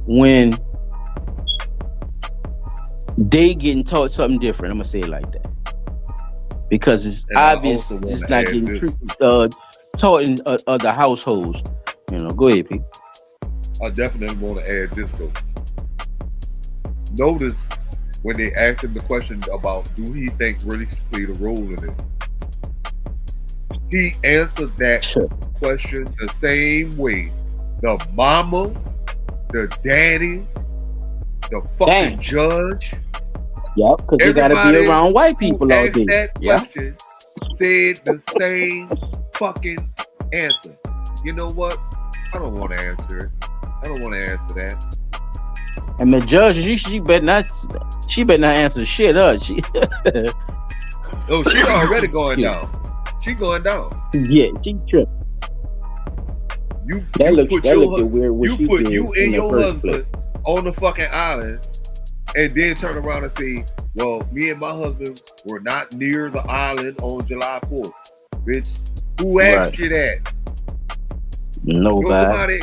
when they getting taught something different. I'm gonna say it like that, because it's obvious it's not getting taught in other households. You know, go ahead, Pete. I definitely want to add this though. Notice when they asked him the question about do he think really played a role in it, he answered that question the same way the mama, the daddy, the fucking judge. Yep, because they gotta be around white people all day. That question said the same fucking answer. You know what? I don't want to answer it. I don't want to answer that. And the judge, she better not answer shit, she oh, she already going down. She going down. Yeah, she tripped. You look put you and your husband on the fucking island, and then turn around and say, well, me and my husband were not near the island on July 4th. Bitch, who asked you that? Nobody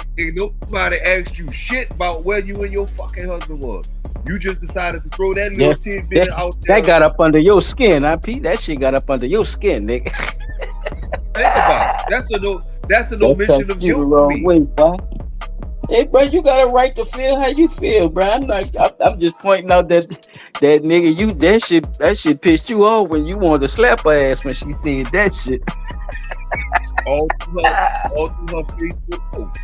asked you shit about where you and your fucking husband was. You just decided to throw that little tidbit out there. That got up under your skin, Pete. That shit got up under your skin, nigga. Think about it. That's an omission of guilt for me. Way, boy. Hey, bro, you got a right to feel how you feel, bro. I'm just pointing out that nigga, that shit pissed you off when you wanted to slap her ass when she said that shit. all through her Facebook post.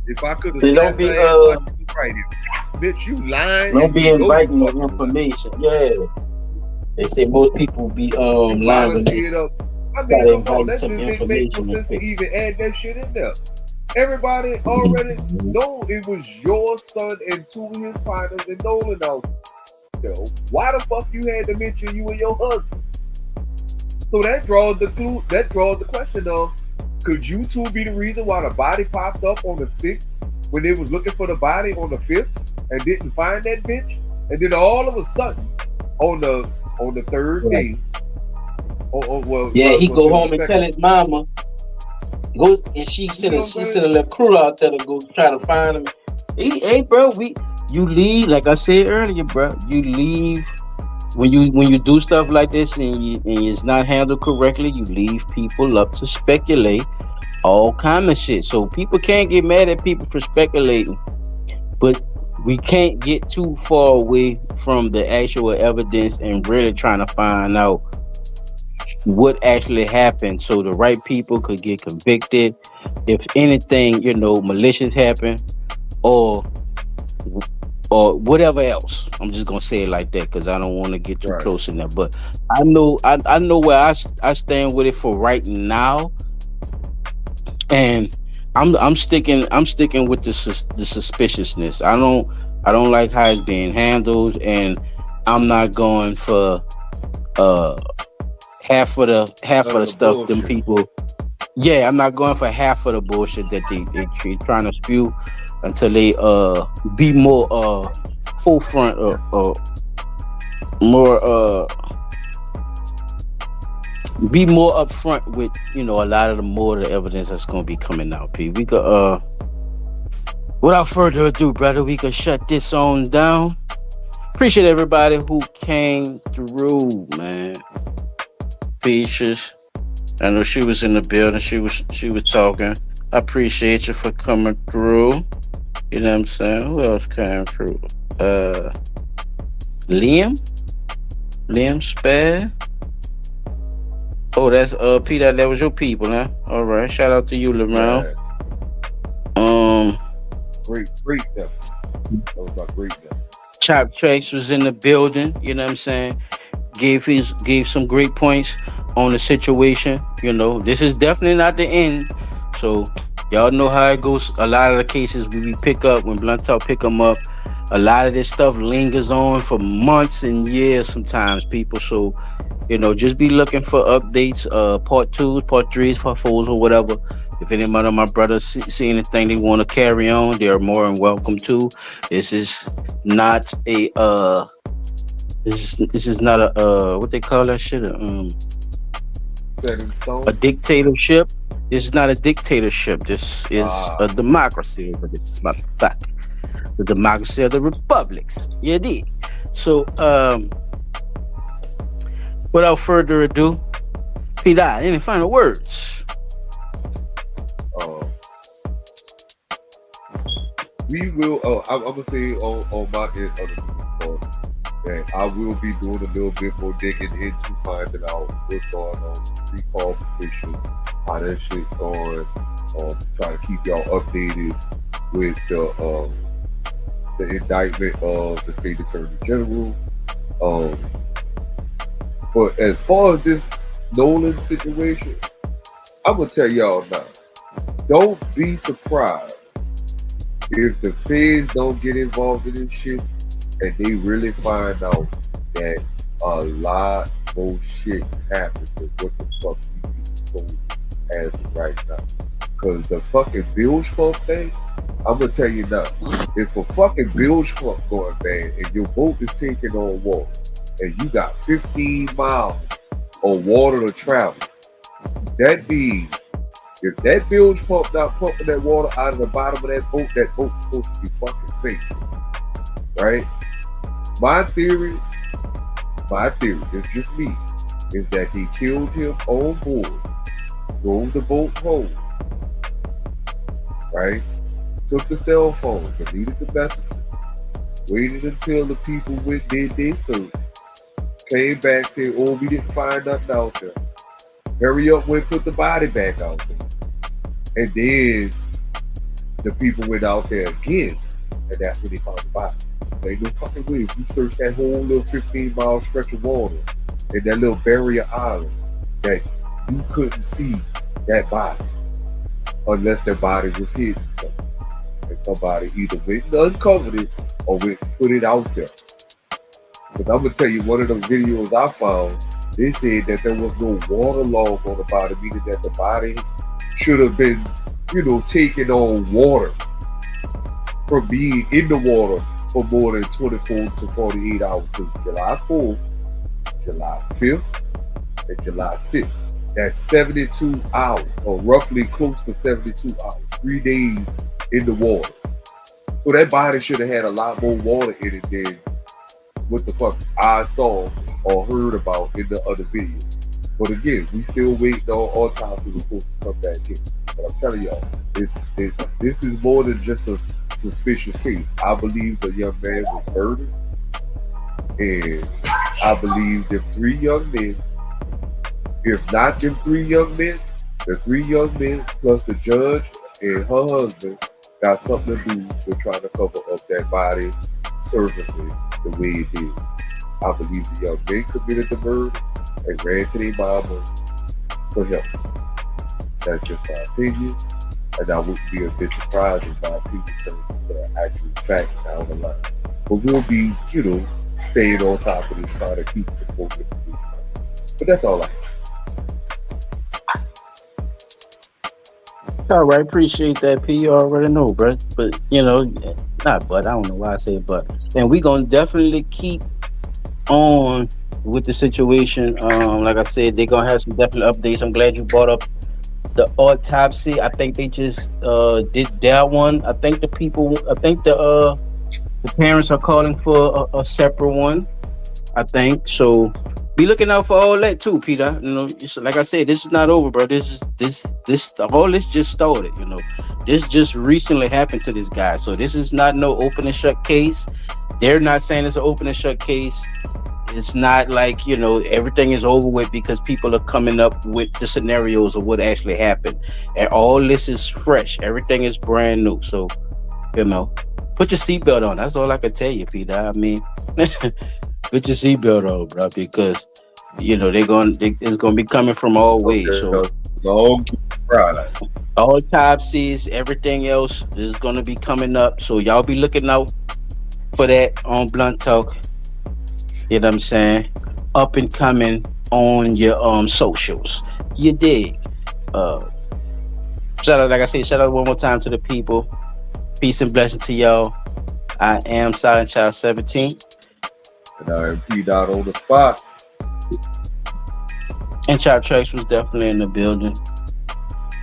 If I could have don't be right here. Bitch, you lying. Don't be inviting the information. Yeah. They say most people be lying when they come on, that just didn't make no sense to even add that shit in there. Everybody already know it was your son and two of his partners and Nolan out there. Why the fuck you had to mention you and your husband? So that draws the question of, could you two be the reason why the body popped up on the 6th when they was looking for the body on the 5th and didn't find that bitch? And then all of a sudden, on the third day, he go home and tell his mama. Goes and she sent a little crew out there to go try to find him. Hey, bro, you leave, like I said earlier, bro. You leave when you do stuff like this and it's not handled correctly. You leave people up to speculate all kind of shit. So people can't get mad at people for speculating, but we can't get too far away from the actual evidence and really trying to find out what actually happened so the right people could get convicted. If anything, malicious happened or whatever else. I'm just gonna say it like that because I don't want to get too close in there. But I know where I stand with it for right now, and I'm sticking with the suspiciousness. I don't like how it's being handled, and I'm not going for half of the stuff bullshit. Them people. Yeah, I'm not going for half of the bullshit that they trying to spew until they be more forefront or more be more upfront with a lot of the more of the evidence that's gonna be coming out. P. We could without further ado, brother, we could shut this on down. Appreciate everybody who came through, man. Peaches. I know she was in the building. She was talking. I appreciate you for coming through. You know what I'm saying? Who else came through? Liam Spare. Oh, that's P. That was your people, huh? All right. Shout out to you, LeBron. Great them. That was my great them. Chop Trace was in the building. You know what I'm saying? Gave some great points on the situation. You know, this is definitely not the end. So y'all know how it goes. A lot of the cases we pick up when Blunt Talk pick them up. A lot of this stuff lingers on for months and years sometimes, people. So, you know, just be looking for updates, part 2s, part 3s, part 4s, or whatever. If any of my brothers see anything they want to carry on, they're more than welcome to. This is not a this is not a what they call that shit, a dictatorship. This is not a dictatorship. This is a democracy, but it's not that. The democracy of the republics. Yeah, did. So, without further ado, P. Any final words? We will. I'm gonna say on my end of the part that I will be doing a little bit more digging into finding out what's going on, recall petition, how that shit's going. Trying to keep y'all updated with the indictment of the state attorney general. But as far as this Nolan situation, I'm gonna tell y'all now, don't be surprised if the feds don't get involved in this shit and they really find out that a lot more shit happens than what the fuck we being told as of right now. Cause the fucking bilge pump thing, I'm gonna tell you now, if a fucking bilge pump going bad and your boat is taking on water and you got 15 miles of water to travel, that means if that bilge pump not pumping that water out of the bottom of that boat's supposed to be fucking safe. Right? My theory, it's just me, is that he killed him on board, drove the boat home, right? Took the cell phone, deleted the messages, waited until the people went did their search, came back, said, oh, we didn't find nothing out there. Hurry up, went put the body back out there. And then the people went out there again, and that's when they found the body. There ain't no fucking way. If you search that whole little 15-mile stretch of water and that little barrier island, that you couldn't see that body unless that body was hidden. And somebody either went and uncovered it or went and put it out there. Because I'm going to tell you, one of the videos I found, they said that there was no water log on the body, meaning that the body should have been, taking on water from being in the water for more than 24 to 48 hours. So July 4th, July 5th, and July 6th. That's 72 hours, or roughly close to 72 hours, 3 days in the water. So that body should have had a lot more water in it than what the fuck I saw or heard about in the other videos. But again, we still waiting on autopsy reports to come back in. But I'm telling y'all, this is more than just a suspicious case. I believe the young man was murdered, and I believe them 3 young men, if not them 3 young men, the 3 young men plus the judge and her husband got something to do with trying to cover up that body surfacing the way it did. I believe the young men committed the murder and ran to their mama for help. That's just my opinion, and I wouldn't be a bit surprised if my opinion turns into an actual fact down the line. But we'll be, staying on top of this, trying to keep supporting it. But that's all I have. All right, appreciate that, P. You already know, bro. But, not but, I don't know why I say but. And we're going to definitely keep on with the situation. Like I said, they're going to have some definite updates. I'm glad you brought up the autopsy. I think they just did that one. I think the parents are calling for a separate one, I think. So be looking out for all that too, Peter. Like I said, this is not over, bro. This all this just started. This just recently happened to this guy. So this is not no open and shut case. They're not saying it's an open and shut case. It's not like, you know, everything is over with because people are coming up with the scenarios of what actually happened. And all this is fresh. Everything is brand new. So, you know, put your seatbelt on. That's all I can tell you, Peter. I mean, put your seatbelt on, bro, because, you know, it's going to be coming from all ways. So, autopsies, everything else is going to be coming up. So, y'all be looking out for that on Blunt Talk. You know what I'm saying? Up and coming on your socials. You dig? Shout out, like I say, shout out one more time to the people. Peace and blessing to y'all. I am Silent Child 17. And I am P. Dot on the spot. And Chop Tracks was definitely in the building.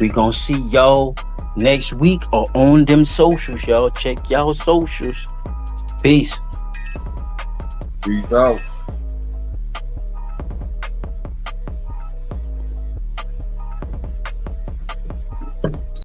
We gonna see y'all next week or on them socials, y'all. Check y'all socials. Peace. Peace out.